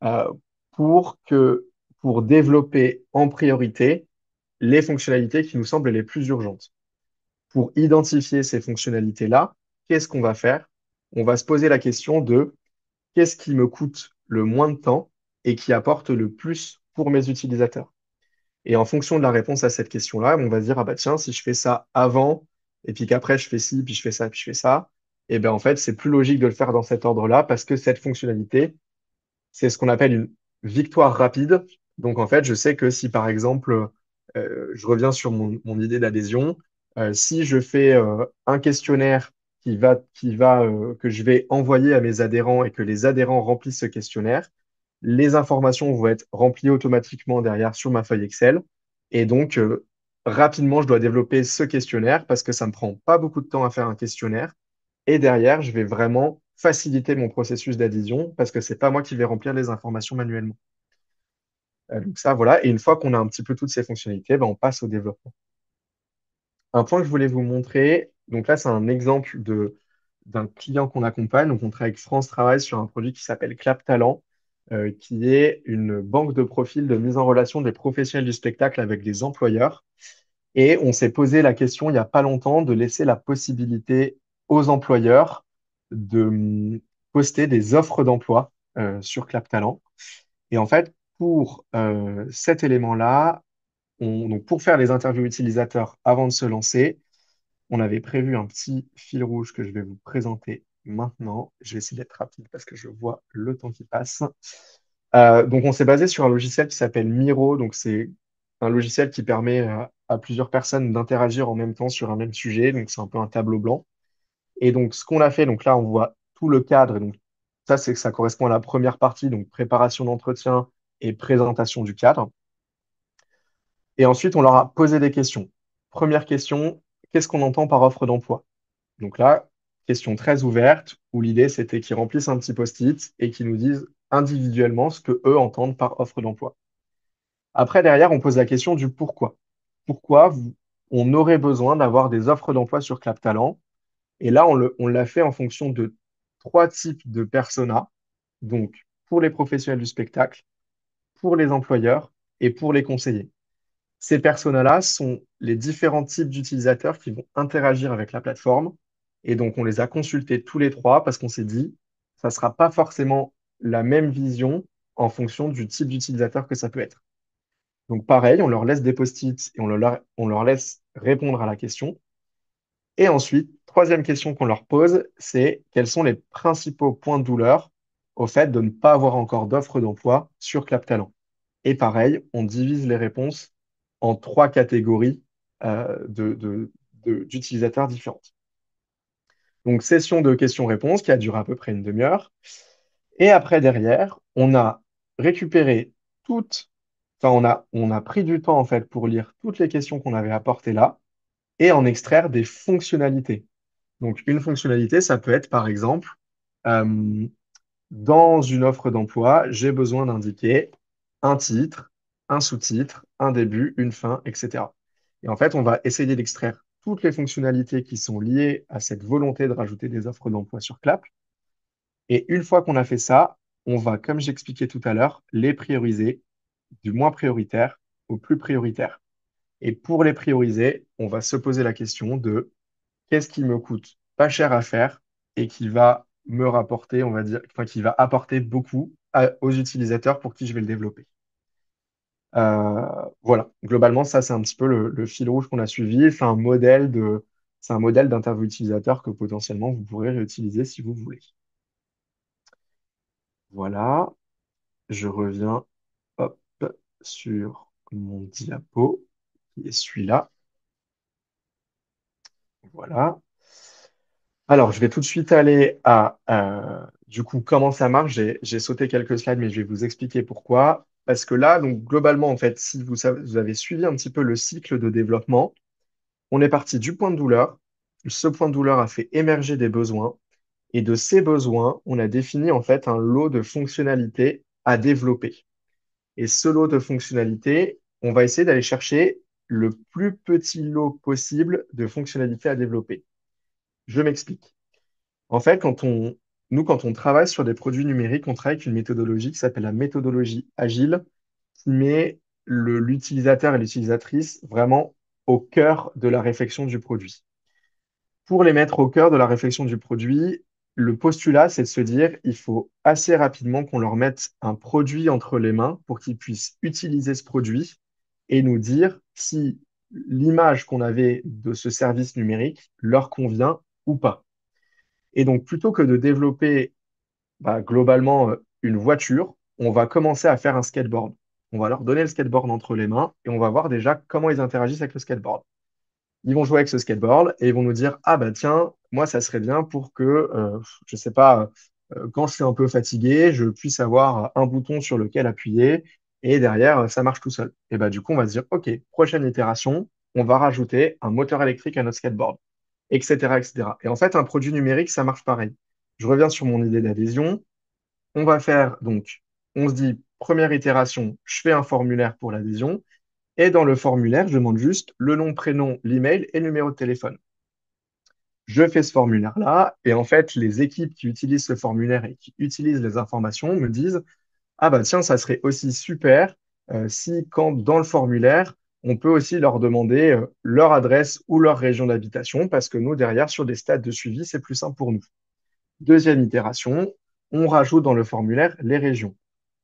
euh, pour pour développer en priorité les fonctionnalités qui nous semblent les plus urgentes. Pour identifier ces fonctionnalités-là, qu'est-ce qu'on va faire? On va se poser la question de qu'est-ce qui me coûte le moins de temps et qui apporte le plus pour mes utilisateurs. Et en fonction de la réponse à cette question-là, on va se dire, ah bah tiens, si je fais ça avant, et puis qu'après je fais ci, puis je fais ça, puis je fais ça, et ben en fait, c'est plus logique de le faire dans cet ordre-là parce que cette fonctionnalité, c'est ce qu'on appelle une victoire rapide. Donc, en fait, je sais que si, par exemple, je reviens sur mon idée d'adhésion, si je fais un questionnaire que je vais envoyer à mes adhérents et que les adhérents remplissent ce questionnaire, les informations vont être remplies automatiquement derrière sur ma feuille Excel. Et donc, rapidement, je dois développer ce questionnaire parce que ça me prend pas beaucoup de temps à faire un questionnaire. Et derrière, je vais vraiment faciliter mon processus d'adhésion parce que c'est pas moi qui vais remplir les informations manuellement. Donc ça, voilà. Et une fois qu'on a un petit peu toutes ces fonctionnalités, ben, on passe au développement. Un point que je voulais vous montrer, donc là, c'est un exemple d'un client qu'on accompagne. Donc, on travaille avec France Travail sur un produit qui s'appelle Clap Talent, qui est une banque de profils de mise en relation des professionnels du spectacle avec les employeurs. Et on s'est posé la question il n'y a pas longtemps de laisser la possibilité aux employeurs de poster des offres d'emploi sur Clap Talent. Et en fait, pour cet élément-là, donc pour faire les interviews utilisateurs avant de se lancer, on avait prévu un petit fil rouge que je vais vous présenter maintenant. Je vais essayer d'être rapide parce que je vois le temps qui passe. Donc, on s'est basé sur un logiciel qui s'appelle Miro. Donc, c'est un logiciel qui permet à plusieurs personnes d'interagir en même temps sur un même sujet. Donc, c'est un peu un tableau blanc. Et donc, ce qu'on a fait, donc là, on voit tout le cadre. Et donc, ça, c'est que ça correspond à la première partie, donc préparation d'entretien et présentation du cadre. Et ensuite, on leur a posé des questions. Première question, qu'est-ce qu'on entend par offre d'emploi? Donc là, question très ouverte, où l'idée, c'était qu'ils remplissent un petit post-it et qu'ils nous disent individuellement ce que eux entendent par offre d'emploi. Après, derrière, on pose la question du pourquoi. Pourquoi on aurait besoin d'avoir des offres d'emploi sur Clap Talent? Et là, on l'a fait en fonction de trois types de personas. Donc, pour les professionnels du spectacle, pour les employeurs et pour les conseillers. Ces personas-là sont les différents types d'utilisateurs qui vont interagir avec la plateforme. Et donc, on les a consultés tous les trois parce qu'on s'est dit, ça ne sera pas forcément la même vision en fonction du type d'utilisateur que ça peut être. Donc, pareil, on leur laisse des post-it et on leur laisse répondre à la question. Et ensuite, troisième question qu'on leur pose, c'est quels sont les principaux points de douleur au fait de ne pas avoir encore d'offre d'emploi sur ClapTalent. Et pareil, on divise les réponses en trois catégories d'utilisateurs différentes. Donc, session de questions-réponses qui a duré à peu près une demi-heure. Et après, derrière, on a récupéré toutes, enfin, on a pris du temps en fait pour lire toutes les questions qu'on avait apportées là et en extraire des fonctionnalités. Donc, une fonctionnalité, ça peut être par exemple, euh, dans une offre d'emploi, j'ai besoin d'indiquer un titre, un sous-titre, un début, une fin, etc. Et en fait, on va essayer d'extraire toutes les fonctionnalités qui sont liées à cette volonté de rajouter des offres d'emploi sur Clap. Et une fois qu'on a fait ça, on va, comme j'expliquais tout à l'heure, les prioriser du moins prioritaire au plus prioritaire. Et pour les prioriser, on va se poser la question de qu'est-ce qui me coûte pas cher à faire et qui va me rapporter, on va dire, enfin, qui va apporter beaucoup aux utilisateurs pour qui je vais le développer. Voilà, globalement, ça, c'est un petit peu le fil rouge qu'on a suivi. C'est un modèle d'interview utilisateur que potentiellement vous pourrez réutiliser si vous voulez. Voilà, je reviens, hop, sur mon diapo, qui est celui-là. Voilà. Alors, je vais tout de suite aller à, du coup, comment ça marche. J'ai sauté quelques slides, mais je vais vous expliquer pourquoi. Parce que là, donc, globalement, en fait, si vous avez suivi un petit peu le cycle de développement, on est parti du point de douleur. Ce point de douleur a fait émerger des besoins. Et de ces besoins, on a défini, en fait, un lot de fonctionnalités à développer. Et ce lot de fonctionnalités, on va essayer d'aller chercher le plus petit lot possible de fonctionnalités à développer. Je m'explique. En fait, quand on travaille sur des produits numériques, on travaille avec une méthodologie qui s'appelle la méthodologie agile, qui met l'utilisateur et l'utilisatrice vraiment au cœur de la réflexion du produit. Pour les mettre au cœur de la réflexion du produit, le postulat, c'est de se dire, il faut assez rapidement qu'on leur mette un produit entre les mains pour qu'ils puissent utiliser ce produit et nous dire si l'image qu'on avait de ce service numérique leur convient ou pas. Et donc, plutôt que de développer globalement une voiture, on va commencer à faire un skateboard. On va leur donner le skateboard entre les mains et on va voir déjà comment ils interagissent avec le skateboard. Ils vont jouer avec ce skateboard et ils vont nous dire, ah bah tiens, moi ça serait bien pour que, je sais pas, quand je suis un peu fatigué, je puisse avoir un bouton sur lequel appuyer et derrière ça marche tout seul. Et bah du coup on va se dire, ok, prochaine itération, on va rajouter un moteur électrique à notre skateboard, etc., etc. Et en fait un produit numérique ça marche pareil. Je reviens sur mon idée d'adhésion. On va faire donc, on se dit première itération, je fais un formulaire pour l'adhésion. Et dans le formulaire, je demande juste le nom, prénom, l'email et le numéro de téléphone. Je fais ce formulaire-là, et en fait, les équipes qui utilisent ce formulaire et qui utilisent les informations me disent, ah bah tiens, ça serait aussi super si quand dans le formulaire, on peut aussi leur demander leur adresse ou leur région d'habitation, parce que nous, derrière, sur des stades de suivi, c'est plus simple pour nous. Deuxième itération, on rajoute dans le formulaire les régions.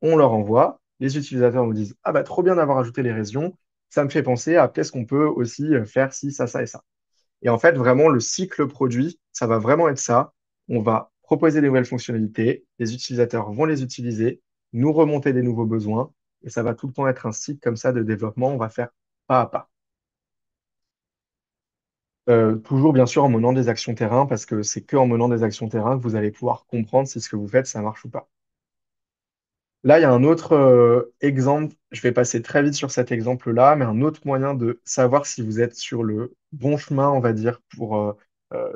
On leur envoie, les utilisateurs nous disent, ah bah trop bien d'avoir ajouté les régions, ça me fait penser à qu'est-ce qu'on peut aussi faire ci, ça et ça. Et en fait, vraiment, le cycle produit, ça va vraiment être ça. On va proposer des nouvelles fonctionnalités, les utilisateurs vont les utiliser, nous remonter des nouveaux besoins, et ça va tout le temps être un cycle comme ça de développement, on va faire pas à pas. Toujours bien sûr en menant des actions terrain, parce que c'est que en menant des actions terrain que vous allez pouvoir comprendre si ce que vous faites, ça marche ou pas. Là, il y a un autre exemple, je vais passer très vite sur cet exemple-là, mais un autre moyen de savoir si vous êtes sur le bon chemin, on va dire, pour,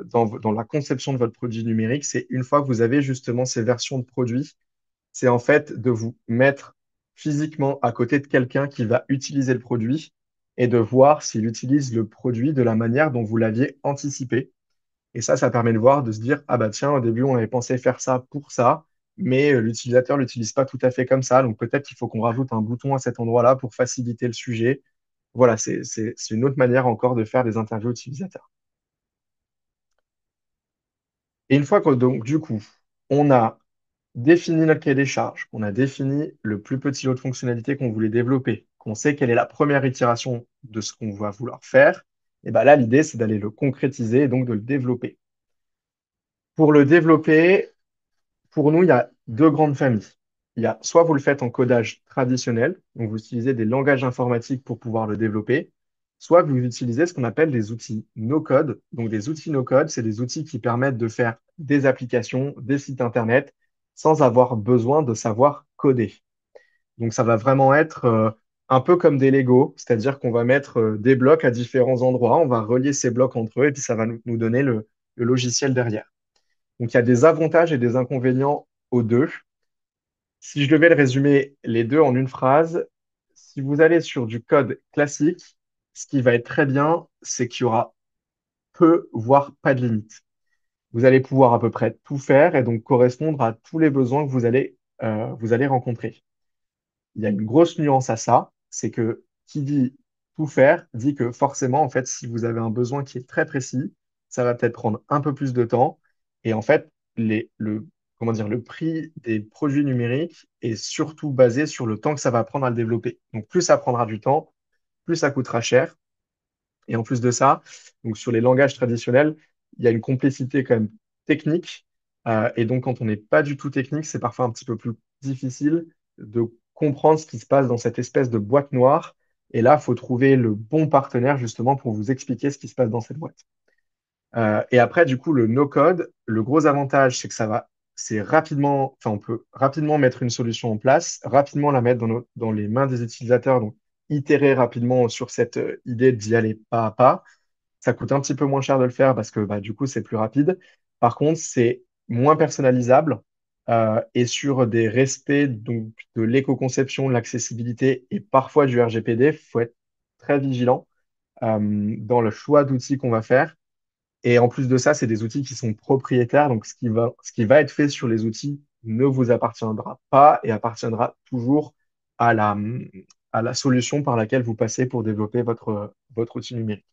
dans la conception de votre produit numérique, c'est une fois que vous avez justement ces versions de produits, c'est en fait de vous mettre physiquement à côté de quelqu'un qui va utiliser le produit et de voir s'il utilise le produit de la manière dont vous l'aviez anticipé. Et ça permet de voir, de se dire, ah bah tiens, au début, on avait pensé faire ça pour ça, mais l'utilisateur l'utilise pas tout à fait comme ça. Donc peut-être qu'il faut qu'on rajoute un bouton à cet endroit-là pour faciliter le sujet. Voilà, c'est une autre manière encore de faire des interviews utilisateurs. Et une fois que, donc, du coup, on a défini notre cahier des charges, on a défini le plus petit lot de fonctionnalités qu'on voulait développer, qu'on sait quelle est la première itération de ce qu'on va vouloir faire, et ben là, l'idée, c'est d'aller le concrétiser et donc de le développer. Pour le développer, pour nous, il y a deux grandes familles. Il y a soit vous le faites en codage traditionnel, donc vous utilisez des langages informatiques pour pouvoir le développer, soit vous utilisez ce qu'on appelle des outils no-code. Donc des outils no-code, c'est des outils qui permettent de faire des applications, des sites internet, sans avoir besoin de savoir coder. Donc ça va vraiment être un peu comme des Lego, c'est-à-dire qu'on va mettre des blocs à différents endroits, on va relier ces blocs entre eux et puis ça va nous donner le logiciel derrière. Donc il y a des avantages et des inconvénients aux deux. Si je devais le résumer les deux en une phrase, si vous allez sur du code classique, ce qui va être très bien, c'est qu'il y aura peu, voire pas de limite. Vous allez pouvoir à peu près tout faire et donc correspondre à tous les besoins que vous allez rencontrer. Il y a une grosse nuance à ça, c'est que qui dit tout faire dit que forcément, en fait, si vous avez un besoin qui est très précis, ça va peut-être prendre un peu plus de temps. Et en fait, comment dire, le prix des produits numériques est surtout basé sur le temps que ça va prendre à le développer. Donc, plus ça prendra du temps, plus ça coûtera cher. Et en plus de ça, donc sur les langages traditionnels, il y a une complexité quand même technique. Et donc, quand on n'est pas du tout technique, c'est parfois un petit peu plus difficile de comprendre ce qui se passe dans cette espèce de boîte noire. Et là, il faut trouver le bon partenaire justement pour vous expliquer ce qui se passe dans cette boîte. Et après, du coup, le no-code, le gros avantage, c'est que c'est rapidement, enfin, on peut rapidement mettre une solution en place, rapidement la mettre dans les mains des utilisateurs, donc itérer rapidement sur cette idée d'y aller pas à pas. Ça coûte un petit peu moins cher de le faire parce que du coup, c'est plus rapide. Par contre, c'est moins personnalisable et sur des respects donc, de l'éco-conception, de l'accessibilité et parfois du RGPD, il faut être très vigilant dans le choix d'outils qu'on va faire. Et en plus de ça, c'est des outils qui sont propriétaires. Donc, ce qui va être fait sur les outils ne vous appartiendra pas et appartiendra toujours à à la solution par laquelle vous passez pour développer votre outil numérique.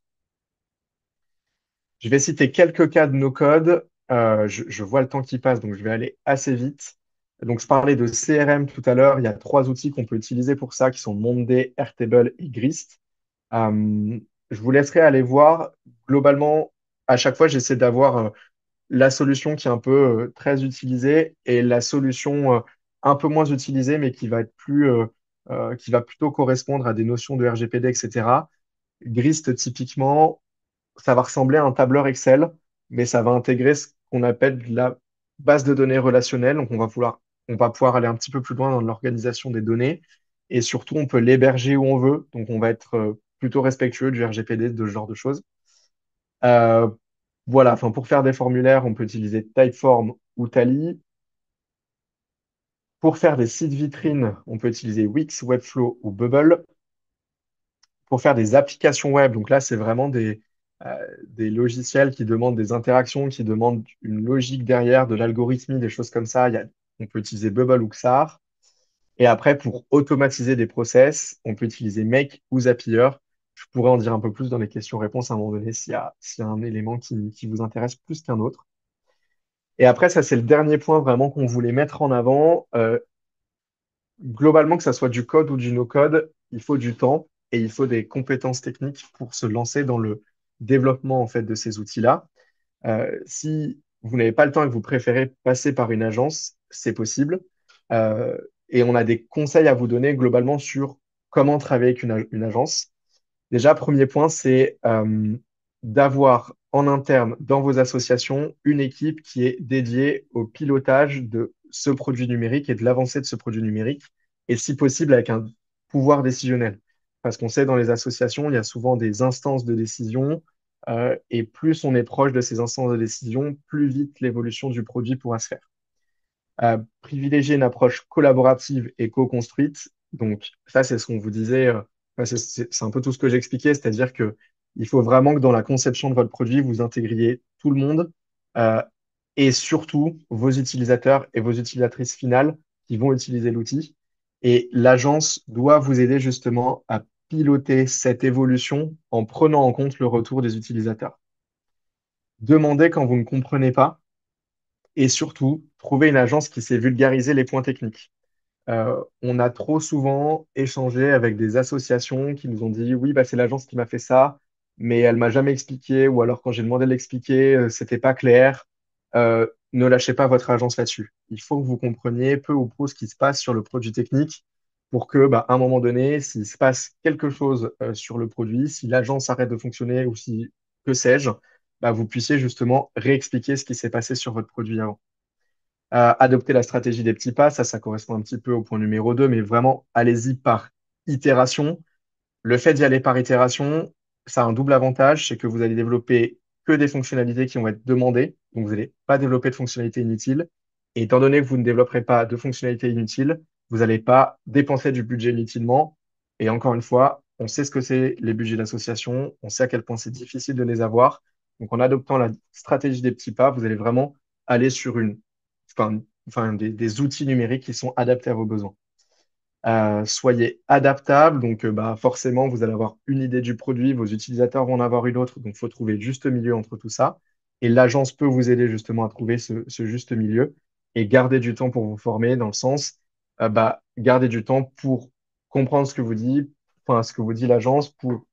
Je vais citer quelques cas de no-code. Je vois le temps qui passe, donc je vais aller assez vite. Donc, je parlais de CRM tout à l'heure. Il y a trois outils qu'on peut utiliser pour ça, qui sont Monday, Airtable et Grist. Euh, je vous laisserai aller voir. Globalement, à chaque fois, j'essaie d'avoir la solution qui est un peu très utilisée et la solution un peu moins utilisée, mais qui va être qui va plutôt correspondre à des notions de RGPD, etc. Grist, typiquement, ça va ressembler à un tableur Excel, mais ça va intégrer ce qu'on appelle de la base de données relationnelle. Donc, on va pouvoir aller un petit peu plus loin dans l'organisation des données. Et surtout, on peut l'héberger où on veut. Donc, on va être plutôt respectueux du RGPD, de ce genre de choses. Euh, voilà, enfin, pour faire des formulaires, on peut utiliser Typeform ou Tally. Pour faire des sites vitrines, on peut utiliser Wix, Webflow ou Bubble. Pour faire des applications web, donc là, c'est vraiment des logiciels qui demandent des interactions, qui demandent une logique derrière, de l'algorithmie, des choses comme ça. On peut utiliser Bubble ou Xar. Et après, pour automatiser des process, on peut utiliser Make ou Zapier. Je pourrais en dire un peu plus dans les questions-réponses à un moment donné s'il y a un élément qui vous intéresse plus qu'un autre. Et après, ça, c'est le dernier point vraiment qu'on voulait mettre en avant. Globalement, que ça soit du code ou du no-code, il faut du temps et il faut des compétences techniques pour se lancer dans le développement en fait de ces outils-là. Si vous n'avez pas le temps et que vous préférez passer par une agence, c'est possible. Euh, et on a des conseils à vous donner globalement sur comment travailler avec une agence. Déjà, premier point, c'est d'avoir en interne dans vos associations une équipe qui est dédiée au pilotage de ce produit numérique et de l'avancée de ce produit numérique, et si possible avec un pouvoir décisionnel. Parce qu'on sait dans les associations, il y a souvent des instances de décision, et plus on est proche de ces instances de décision, plus vite l'évolution du produit pourra se faire. Privilégier une approche collaborative et co-construite. Donc, ça, c'est ce qu'on vous disait. Enfin, c'est un peu tout ce que j'expliquais, c'est-à-dire que il faut vraiment que dans la conception de votre produit, vous intégriez tout le monde euh, et surtout vos utilisateurs et vos utilisatrices finales qui vont utiliser l'outil. Et l'agence doit vous aider justement à piloter cette évolution en prenant en compte le retour des utilisateurs. Demandez quand vous ne comprenez pas et surtout, trouver une agence qui sait vulgariser les points techniques. On a trop souvent échangé avec des associations qui nous ont dit oui, bah, c'est l'agence qui m'a fait ça, mais elle m'a jamais expliqué, ou alors quand j'ai demandé de l'expliquer, c'était pas clair. Ne lâchez pas votre agence là-dessus. Il faut que vous compreniez peu ou prou ce qui se passe sur le produit technique pour que, bah, à un moment donné, s'il se passe quelque chose sur le produit, si l'agence arrête de fonctionner ou si, que sais-je, bah, vous puissiez justement réexpliquer ce qui s'est passé sur votre produit avant. Adopter la stratégie des petits pas, ça correspond un petit peu au point numéro 2, mais vraiment, allez-y par itération. Le fait d'y aller par itération, ça a un double avantage, c'est que vous allez développer que des fonctionnalités qui vont être demandées, donc vous n'allez pas développer de fonctionnalités inutiles. Et étant donné que vous ne développerez pas de fonctionnalités inutiles, vous n'allez pas dépenser du budget inutilement. Et encore une fois, on sait ce que c'est les budgets d'association, on sait à quel point c'est difficile de les avoir. Donc en adoptant la stratégie des petits pas, vous allez vraiment aller sur des outils numériques qui sont adaptés à vos besoins. Soyez adaptable. Donc, bah, forcément, vous allez avoir une idée du produit, vos utilisateurs vont en avoir une autre. Donc, il faut trouver le juste milieu entre tout ça. Et l'agence peut vous aider justement à trouver ce juste milieu et garder du temps pour vous former dans le sens, bah, garder du temps pour comprendre ce que vous dit, enfin, ce que vous dit l'agence, pour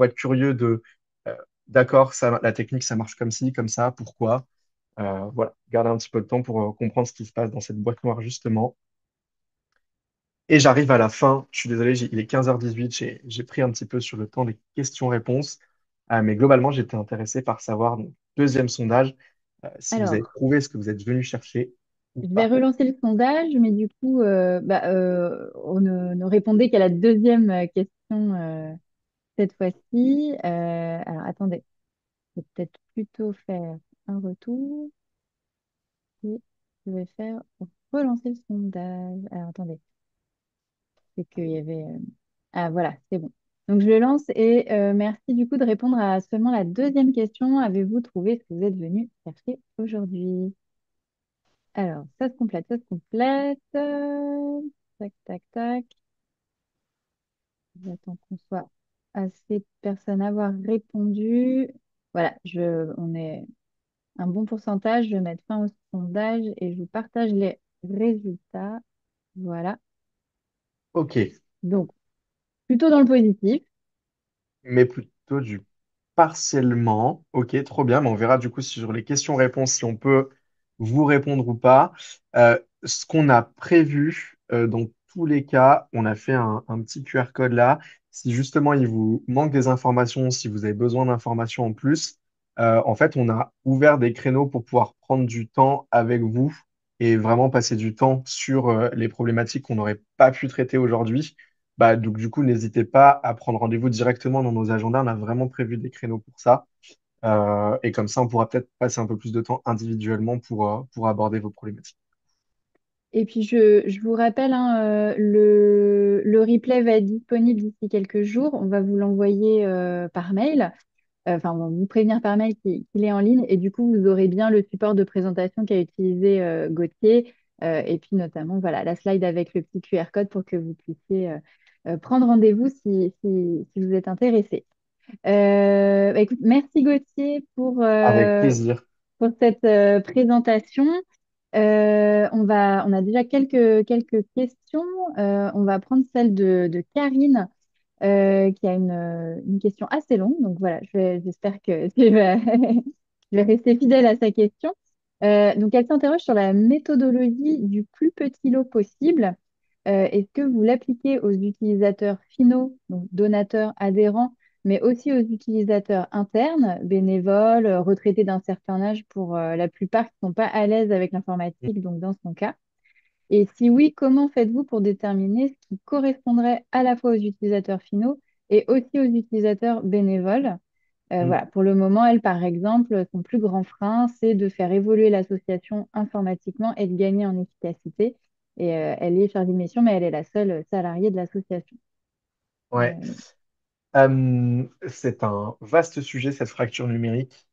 être curieux euh, d'accord, la technique, ça marche comme ci, comme ça, pourquoi? Voilà, garder un petit peu de temps pour comprendre ce qui se passe dans cette boîte noire justement. Et j'arrive à la fin. Je suis désolé, il est 15h18. J'ai pris un petit peu sur le temps des questions-réponses. Mais globalement, j'étais intéressé par savoir, donc, deuxième sondage, si vous avez Alors, trouvé ce que vous êtes venu chercher ou je vais pas. relancer le sondage, mais du coup, on ne répondait qu'à la deuxième question cette fois-ci. Alors, attendez, je vais peut-être plutôt faire un retour et je vais faire relancer le sondage. Alors, attendez, c'est qu'il y avait... Ah, voilà, c'est bon. Donc, je le lance et merci du coup de répondre à seulement la deuxième question. Avez-vous trouvé ce que vous êtes venu chercher aujourd'hui? Alors, ça se complète, ça se complète. Tac, tac, tac. J'attends qu'on soit assez de personnes à avoir répondu. Voilà, on est un bon pourcentage. Je vais mettre fin au sondage et je vous partage les résultats. Voilà. Ok, Donc, plutôt dans le positif. mais plutôt du partiellement. Ok, trop bien. Mais on verra du coup sur les questions-réponses si on peut vous répondre ou pas. Ce qu'on a prévu, dans tous les cas, on a fait un petit QR code là. Si justement il vous manque des informations, si vous avez besoin d'informations en plus, en fait, on a ouvert des créneaux pour pouvoir prendre du temps avec vous et vraiment passer du temps sur les problématiques qu'on n'aurait pas pu traiter aujourd'hui. Bah, donc, du coup, n'hésitez pas à prendre rendez-vous directement dans nos agendas. On a vraiment prévu des créneaux pour ça. Et comme ça, on pourra peut-être passer un peu plus de temps individuellement pour aborder vos problématiques. Et puis, je vous rappelle, hein, le replay va être disponible d'ici quelques jours. On va vous l'envoyer par mail. Enfin, on va vous prévenir par mail qu'il est en ligne. Et du coup, vous aurez bien le support de présentation qu'a utilisé Gauthier. Et puis, notamment, voilà, la slide avec le petit QR code pour que vous puissiez prendre rendez-vous si vous êtes intéressé. Bah, écoute, merci Gauthier Avec plaisir. pour cette présentation. On a déjà quelques questions. On va prendre celle de Karine qui a une question assez longue. Donc voilà, j'espère que je vais rester fidèle à sa question. Donc elle s'interroge sur la méthodologie du plus petit lot possible. Est-ce que vous l'appliquez aux utilisateurs finaux, donc donateurs, adhérents, mais aussi aux utilisateurs internes, bénévoles, retraités d'un certain âge pour la plupart qui ne sont pas à l'aise avec l'informatique, donc dans son cas? Et si oui, comment faites-vous pour déterminer ce qui correspondrait à la fois aux utilisateurs finaux et aussi aux utilisateurs bénévoles? Mm. Voilà, pour le moment, elle, par exemple, son plus grand frein, c'est de faire évoluer l'association informatiquement et de gagner en efficacité. Et elle est chargée de mission, mais elle est la seule salariée de l'association. Ouais. Euh, C'est un vaste sujet, cette fracture numérique.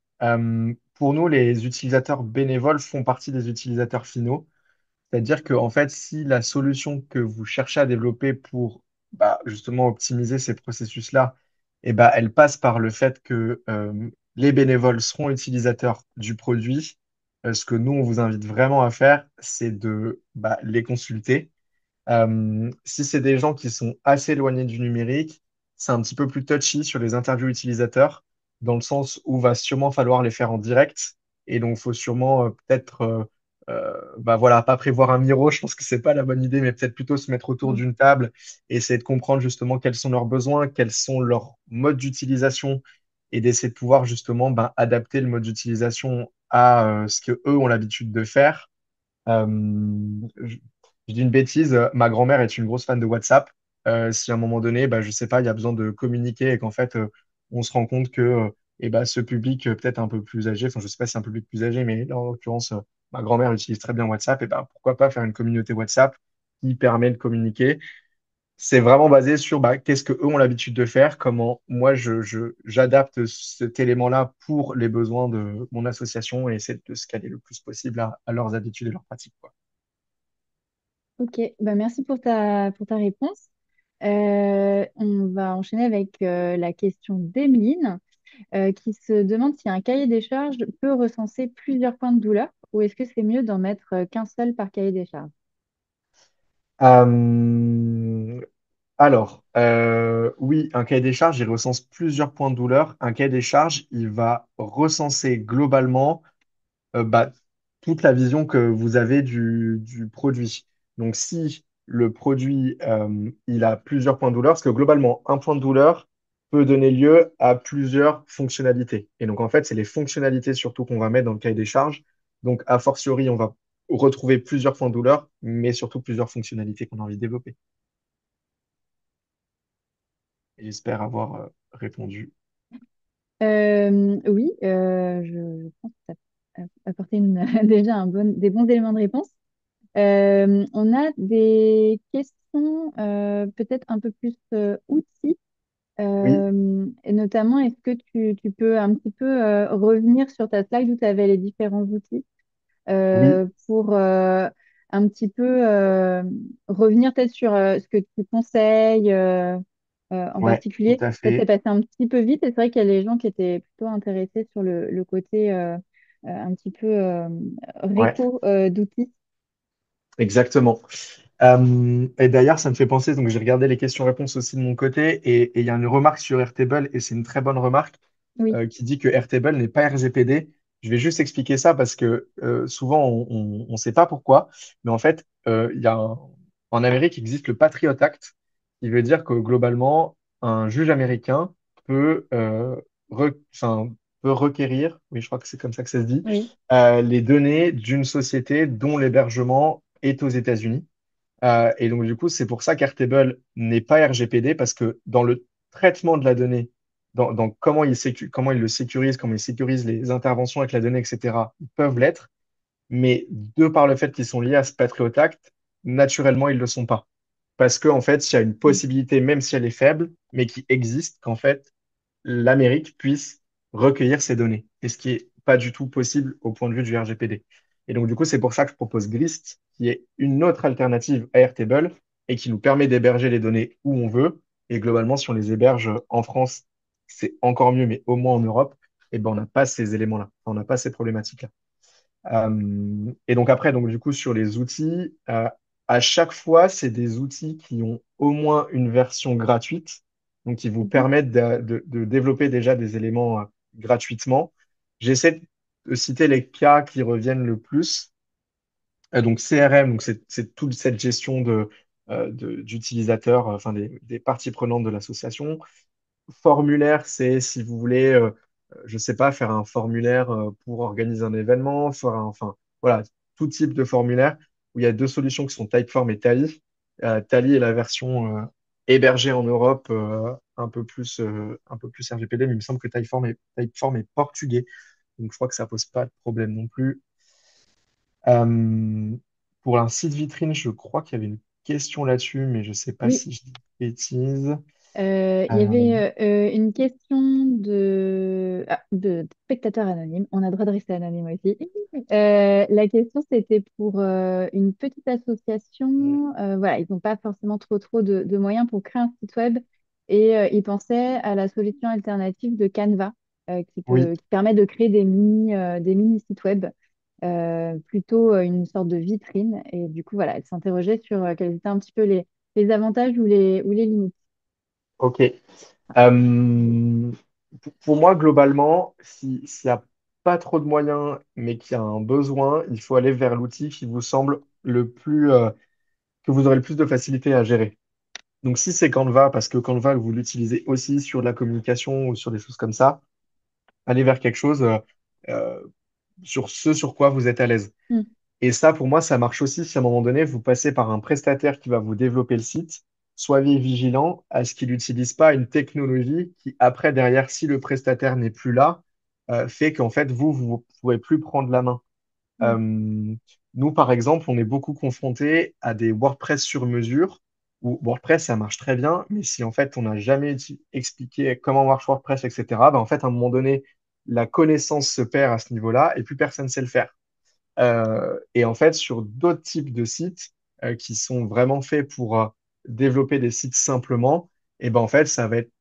Pour nous, les utilisateurs bénévoles font partie des utilisateurs finaux. C'est-à-dire que, en fait, si la solution que vous cherchez à développer pour justement optimiser ces processus-là, elle passe par le fait que les bénévoles seront utilisateurs du produit, ce que nous, on vous invite vraiment à faire, c'est de les consulter. Si c'est des gens qui sont assez éloignés du numérique, c'est un petit peu plus touchy sur les interviews utilisateurs, dans le sens où va sûrement falloir les faire en direct. Et donc, il faut sûrement peut-être, voilà, pas prévoir un miro, je pense que c'est pas la bonne idée, mais peut-être plutôt se mettre autour mm, d'une table et essayer de comprendre justement quels sont leurs besoins, quels sont leurs modes d'utilisation et d'essayer de pouvoir justement adapter le mode d'utilisation à ce que eux ont l'habitude de faire. Je dis une bêtise, ma grand-mère est une grosse fan de WhatsApp. Si à un moment donné, je sais pas, il y a besoin de communiquer et qu'en fait, on se rend compte que ce public peut-être un peu plus âgé, enfin, je sais pas si c'est un public plus âgé, mais là, en l'occurrence, ma grand-mère utilise très bien WhatsApp, et pourquoi pas faire une communauté WhatsApp qui permet de communiquer. C'est vraiment basé sur qu'est-ce que eux ont l'habitude de faire, comment moi j'adapte cet élément-là pour les besoins de mon association et essayer de se caler le plus possible à leurs habitudes et leurs pratiques, quoi. ok, bah merci pour ta réponse. On va enchaîner avec la question d'Emeline qui se demande si un cahier des charges peut recenser plusieurs points de douleur ou est-ce que c'est mieux d'en mettre qu'un seul par cahier des charges? Euh, oui, un cahier des charges, il recense plusieurs points de douleur. Un cahier des charges, il va recenser globalement toute la vision que vous avez du produit. Donc, si le produit, il a plusieurs points de douleur, parce que globalement, un point de douleur peut donner lieu à plusieurs fonctionnalités. Et donc, en fait, c'est les fonctionnalités surtout qu'on va mettre dans le cahier des charges. Donc, a fortiori, on va retrouver plusieurs points de douleur, mais surtout plusieurs fonctionnalités qu'on a envie de développer. Et j'espère avoir répondu. Oui, je pense que ça a apporté déjà des bons éléments de réponse. On a des questions peut-être un peu plus outils. Oui, Et notamment, est-ce que tu peux un petit peu revenir sur ta slide où tu avais les différents outils oui, pour un petit peu revenir peut-être sur ce que tu conseilles en ouais, tout particulier. à Peut-être c'est fait. passé un petit peu vite et c'est vrai qu'il y a les gens qui étaient plutôt intéressés sur le côté un petit peu Ouais. réco d'outils. Exactement. Et d'ailleurs, ça me fait penser, donc j'ai regardé les questions-réponses aussi de mon côté, et il y a une remarque sur Airtable, et c'est une très bonne remarque, Oui, qui dit que Airtable n'est pas RGPD. Je vais juste expliquer ça parce que souvent on ne sait pas pourquoi, mais en fait, en Amérique il existe le Patriot Act, qui veut dire que globalement, un juge américain peut, enfin, peut requérir, oui, je crois que c'est comme ça que ça se dit, oui, les données d'une société dont l'hébergement est aux États-Unis. Et donc, du coup, c'est pour ça qu'Airtable n'est pas RGPD, parce que dans le traitement de la donnée, dans comment il le sécurise, comment il sécurise les interventions avec la donnée, etc., ils peuvent l'être, mais de par le fait qu'ils sont liés à ce Patriot Act, naturellement, ils ne le sont pas. Parce qu'en fait, il y a une mm, possibilité, même si elle est faible, mais qui existe, qu'en fait, l'Amérique puisse recueillir ces données. Et ce qui est pas du tout possible au point de vue du RGPD. Et donc, du coup, c'est pour ça que je propose Grist, qui est une autre alternative à Airtable et qui nous permet d'héberger les données où on veut. Et globalement, si on les héberge en France, c'est encore mieux, mais au moins en Europe, eh ben, on n'a pas ces éléments-là. On n'a pas ces problématiques-là. Et donc après, donc du coup, sur les outils, à chaque fois, c'est des outils qui ont au moins une version gratuite, donc qui vous mhm, permettent de développer déjà des éléments gratuitement. J'essaie de citer les cas qui reviennent le plus. Donc CRM, donc c'est toute cette gestion d'utilisateurs, enfin des parties prenantes de l'association. Formulaire, c'est si vous voulez, je sais pas, faire un formulaire pour organiser un événement, enfin, voilà, tout type de formulaire où il y a deux solutions qui sont Typeform et Tally. Tally est la version hébergée en Europe, un peu plus RGPD, mais il me semble que Typeform est portugais, donc je crois que ça pose pas de problème non plus. Euh, pour un site vitrine, je crois qu'il y avait une question là-dessus, mais je sais pas oui. si je dis de bêtises. Il y Euh, avait une question de spectateur anonyme. On a le droit de rester anonyme aussi. La question, c'était pour une petite association. Voilà, ils n'ont pas forcément trop de moyens pour créer un site web et ils pensaient à la solution alternative de Canva oui. qui permet de créer des mini sites web, plutôt une sorte de vitrine. Et du coup, voilà, elle s'interrogeait sur quels étaient un petit peu les avantages ou les limites. Ok. Pour moi, globalement, s'il n'y a pas trop de moyens, mais qu'il y a un besoin, il faut aller vers l'outil qui vous semble que vous aurez le plus de facilité à gérer. Donc, si c'est Canva, parce que Canva, vous l'utilisez aussi sur de la communication ou sur des choses comme ça, allez vers quelque chose euh, sur ce sur quoi vous êtes à l'aise. Hmm. Et ça, pour moi, ça marche aussi si à un moment donné, vous passez par un prestataire qui va vous développer le site. Soyez vigilant à ce qu'il n'utilise pas une technologie qui, après, derrière, si le prestataire n'est plus là, fait qu'en fait, vous ne pourrez plus prendre la main. Hmm. Euh, Nous, par exemple, on est beaucoup confronté à des WordPress sur mesure, où WordPress, ça marche très bien, mais si en fait, on n'a jamais expliqué comment marche WordPress, etc., ben, en fait, à un moment donné, la connaissance se perd à ce niveau-là et plus personne ne sait le faire. Et en fait, sur d'autres types de sites qui sont vraiment faits pour développer des sites simplement, et ben en fait, ça va être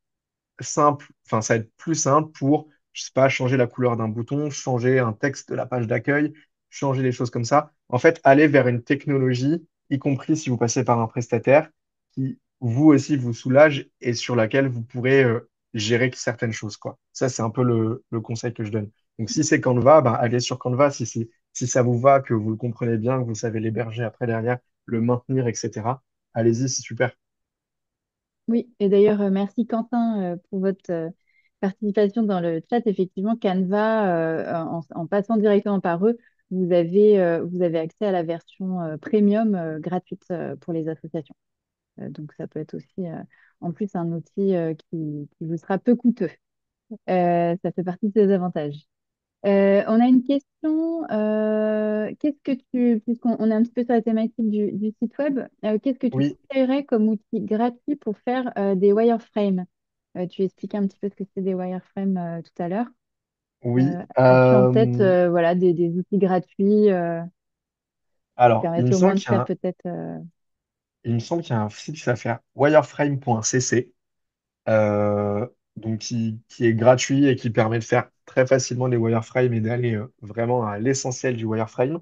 simple, enfin, ça va être plus simple pour, je sais pas, changer la couleur d'un bouton, changer un texte de la page d'accueil, changer des choses comme ça. En fait, aller vers une technologie, y compris si vous passez par un prestataire, qui vous aussi vous soulage et sur laquelle vous pourrez gérer certaines choses, quoi. Ça, c'est un peu le conseil que je donne. Donc, si c'est Canva, ben, allez sur Canva. Si ça vous va, que vous le comprenez bien, que vous savez l'héberger après derrière, le maintenir, etc., allez-y, c'est super. Oui, et d'ailleurs, merci Quentin pour votre participation dans le chat. Effectivement, Canva, en passant directement par eux, vous avez accès à la version premium gratuite pour les associations. Donc, ça peut être aussi, en plus, un outil qui vous sera peu coûteux. Ça fait partie de ses avantages. On a une question. Puisqu'on on est un petit peu sur la thématique du site web, qu'est-ce que tu Oui, conseillerais comme outil gratuit pour faire des wireframes? Tu expliquais un petit peu ce que c'est des wireframes tout à l'heure. oui. As-tu en tête voilà, des outils gratuits qui Alors, permettent au moins de faire peut-être. il me semble qu'il y a un site qui s'appelle wireframe.cc, euh, donc qui est gratuit et qui permet de faire très facilement des wireframes et d'aller vraiment à l'essentiel du wireframe.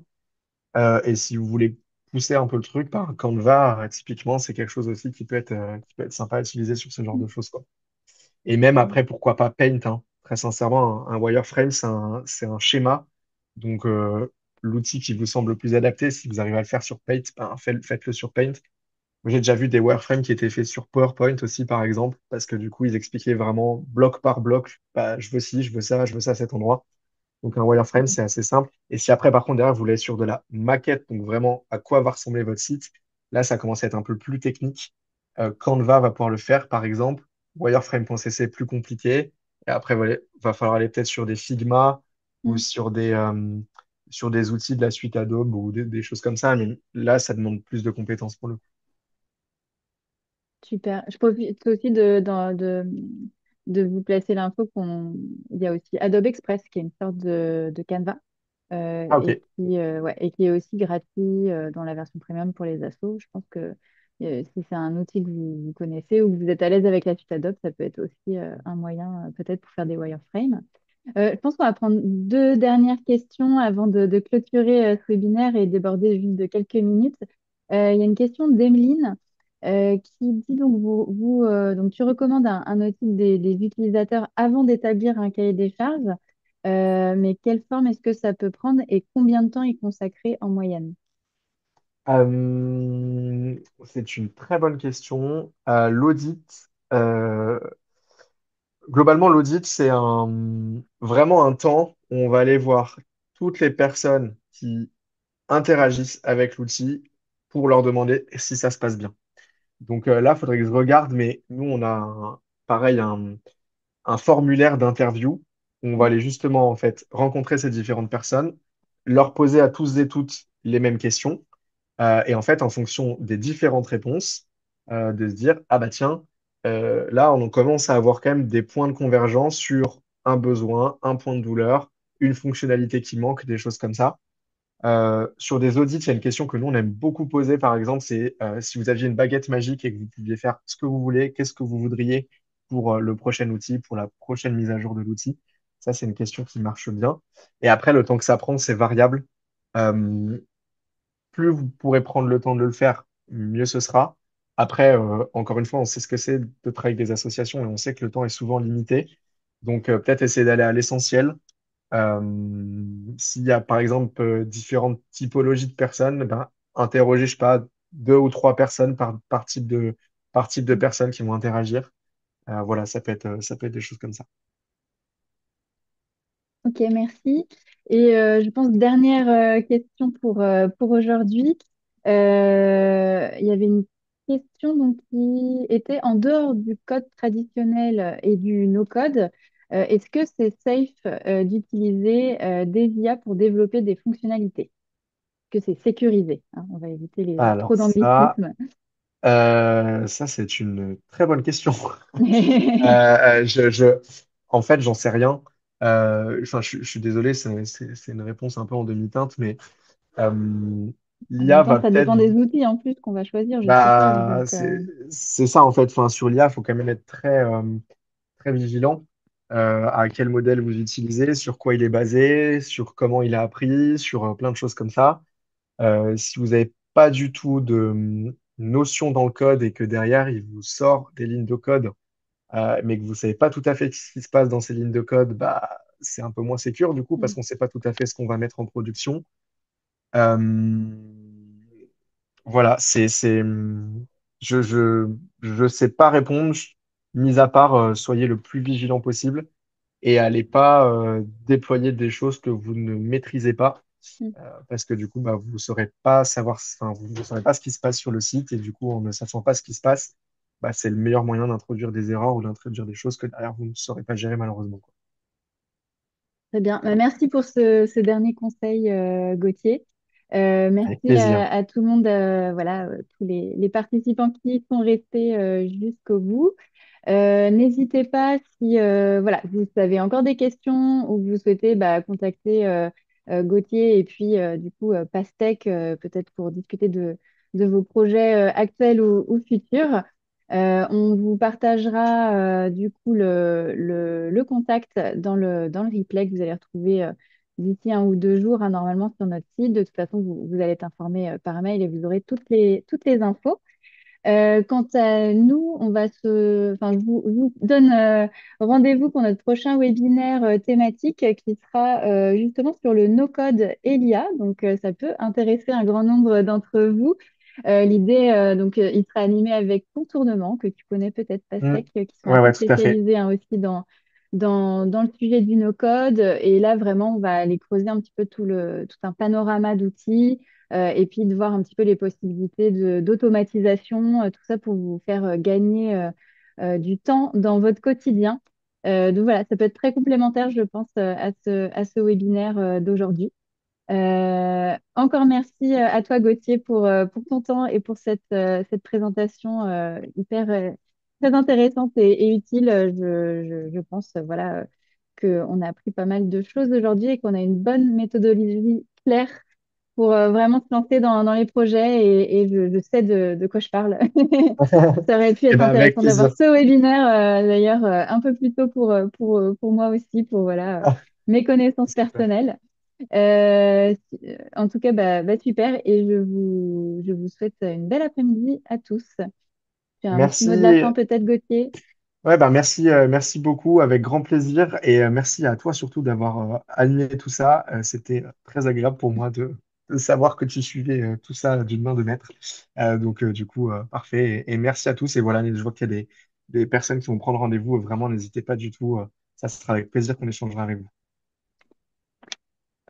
Et si vous voulez pousser un peu le truc, bah, Canva, typiquement, c'est quelque chose aussi qui peut être sympa à utiliser sur ce genre de choses, quoi. Et même après, pourquoi pas Paint, hein. Très sincèrement, un wireframe, c'est un schéma. Donc, l'outil qui vous semble le plus adapté, si vous arrivez à le faire sur Paint, ben, faites-le sur Paint. Moi, j'ai déjà vu des wireframes qui étaient faits sur PowerPoint aussi, par exemple, parce que du coup, ils expliquaient vraiment bloc par bloc, bah, je veux ci, je veux ça à cet endroit. Donc, un wireframe, c'est assez simple. Et si après, par contre, derrière, vous voulez sur de la maquette, donc vraiment à quoi va ressembler votre site, là, ça commence à être un peu plus technique. Canva va pouvoir le faire, par exemple. Wireframe.cc, plus compliqué. Et après, voilà, va falloir aller peut-être sur des Figma ou Mm. sur des outils de la suite Adobe ou des choses comme ça. Mais là, ça demande plus de compétences pour le coup. Super. Je profite aussi de vous placer l'info il y a aussi Adobe Express qui est une sorte de Canva Ah, et ok. et qui est aussi gratuit dans la version premium pour les assos. Je pense que si c'est un outil que vous connaissez ou que vous êtes à l'aise avec la suite Adobe, ça peut être aussi un moyen peut-être pour faire des wireframes. Je pense qu'on va prendre deux dernières questions avant de clôturer ce webinaire et déborder juste de quelques minutes. Il y a une question d'Emeline qui dit donc donc tu recommandes un audit des utilisateurs avant d'établir un cahier des charges, mais quelle forme est-ce que ça peut prendre et combien de temps y consacrer en moyenne? C'est une très bonne question. L'audit, globalement, l'audit, vraiment un temps où on va aller voir toutes les personnes qui interagissent avec l'outil pour leur demander si ça se passe bien. Donc là, il faudrait que je regarde, mais nous, on a pareil un formulaire d'interview où on va aller justement en fait rencontrer ces différentes personnes, leur poser à tous et toutes les mêmes questions. Et en fait, en fonction des différentes réponses, de se dire, ah bah tiens, là, on commence à avoir quand même des points de convergence sur un besoin, un point de douleur, une fonctionnalité qui manque, des choses comme ça. Sur des audits, il y a une question que nous, on aime beaucoup poser, par exemple, c'est si vous aviez une baguette magique et que vous pouviez faire ce que vous voulez, qu'est-ce que vous voudriez pour le prochain outil, pour la prochaine mise à jour de l'outil? Ça, c'est une question qui marche bien. Et après, le temps que ça prend, c'est variable. Euh, Plus vous pourrez prendre le temps de le faire, mieux ce sera. Après, encore une fois, on sait ce que c'est de travailler avec des associations et on sait que le temps est souvent limité. Donc, peut-être essayer d'aller à l'essentiel. Euh, S'il y a, par exemple, différentes typologies de personnes, ben, interroger, je sais pas, deux ou trois personnes par type de personnes qui vont interagir. Voilà, ça peut être des choses comme ça. Ok, merci. Et je pense dernière question pour aujourd'hui. Il y avait une question donc, qui était en dehors du code traditionnel et du no-code. Est-ce que c'est safe d'utiliser des IA pour développer des fonctionnalités? Que c'est sécurisé, hein, on va éviter Alors trop d'anglicismes. ça c'est une très bonne question. Je, en fait, j'en sais rien. Enfin, je suis désolé, c'est une réponse un peu en demi-teinte, mais euh, En même l'IA temps, va ça peut-être, dépend des outils en plus qu'on va choisir, je suppose. bah, Donc, c'est ça en fait. Enfin, sur l'IA, il faut quand même être très vigilant à quel modèle vous utilisez, sur quoi il est basé, sur comment il a appris, sur plein de choses comme ça. Si vous n'avez pas du tout de notion dans le code et que derrière, il vous sort des lignes de code mais que vous savez pas tout à fait ce qui se passe dans ces lignes de code, bah, c'est un peu moins sécure du coup parce mm, qu'on sait pas tout à fait ce qu'on va mettre en production. Euh, voilà, je sais pas répondre, mis à part soyez le plus vigilant possible et allez pas déployer des choses que vous ne maîtrisez pas mm. parce que du coup, bah, vous saurez pas savoir, enfin, vous ne saurez pas ce qui se passe sur le site et du coup, en ne sachant pas ce qui se passe, bah, c'est le meilleur moyen d'introduire des erreurs ou d'introduire des choses que derrière vous ne saurez pas gérer malheureusement, quoi. Très bien. Merci pour ce dernier conseil, Gauthier. Avec Merci plaisir. à tout le monde, voilà, tous les participants qui sont restés jusqu'au bout. N'hésitez pas si voilà, vous avez encore des questions ou vous souhaitez contacter Gauthier et puis du coup Pastèque peut-être pour discuter de vos projets actuels ou futurs. On vous partagera du coup le contact dans le replay que vous allez retrouver d'ici 1 ou 2 jours, hein, normalement sur notre site. De toute façon, vous allez être informé par mail et vous aurez toutes les infos. Quant à nous, enfin, je vous donne rendez-vous pour notre prochain webinaire thématique qui sera justement sur le no-code Elia. Donc, ça peut intéresser un grand nombre d'entre vous. L'idée, il sera animé avec Contournement, que tu connais peut-être, Mm. Pastèque, qui sont Ouais, assez ouais, tout à fait. spécialisés hein, aussi dans le sujet du no-code. Et là, vraiment, on va aller creuser un petit peu tout un panorama d'outils et puis de voir un petit peu les possibilités d'automatisation, tout ça pour vous faire gagner du temps dans votre quotidien. Donc voilà, ça peut être très complémentaire, je pense, à ce webinaire d'aujourd'hui. Encore merci à toi, Gauthier, pour ton temps et pour cette présentation hyper très intéressante et utile. Je pense voilà, qu'on a appris pas mal de choses aujourd'hui et qu'on a une bonne méthodologie claire pour vraiment se lancer dans les projets et je sais de quoi je parle. Ça aurait pu Eh être ben, avec intéressant d'avoir plaisir. ce webinaire d'ailleurs un peu plus tôt pour moi aussi, pour voilà, mes connaissances Super. personnelles. En tout cas, super et je vous souhaite une belle après-midi à tous. Tu as un petit mot de la Merci. fin peut-être, Gauthier? Ouais, bah merci, merci beaucoup, avec grand plaisir. Et merci à toi surtout d'avoir animé tout ça. C'était très agréable pour moi de savoir que tu suivais tout ça d'une main de maître. Donc, du coup, parfait. Et merci à tous. Et voilà, je vois qu'il y a des personnes qui vont prendre rendez-vous. Vraiment, n'hésitez pas du tout. Ça sera avec plaisir qu'on échangera avec vous.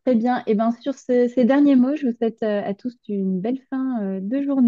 Très bien. Et bien sur ces derniers mots, je vous souhaite à tous une belle fin de journée.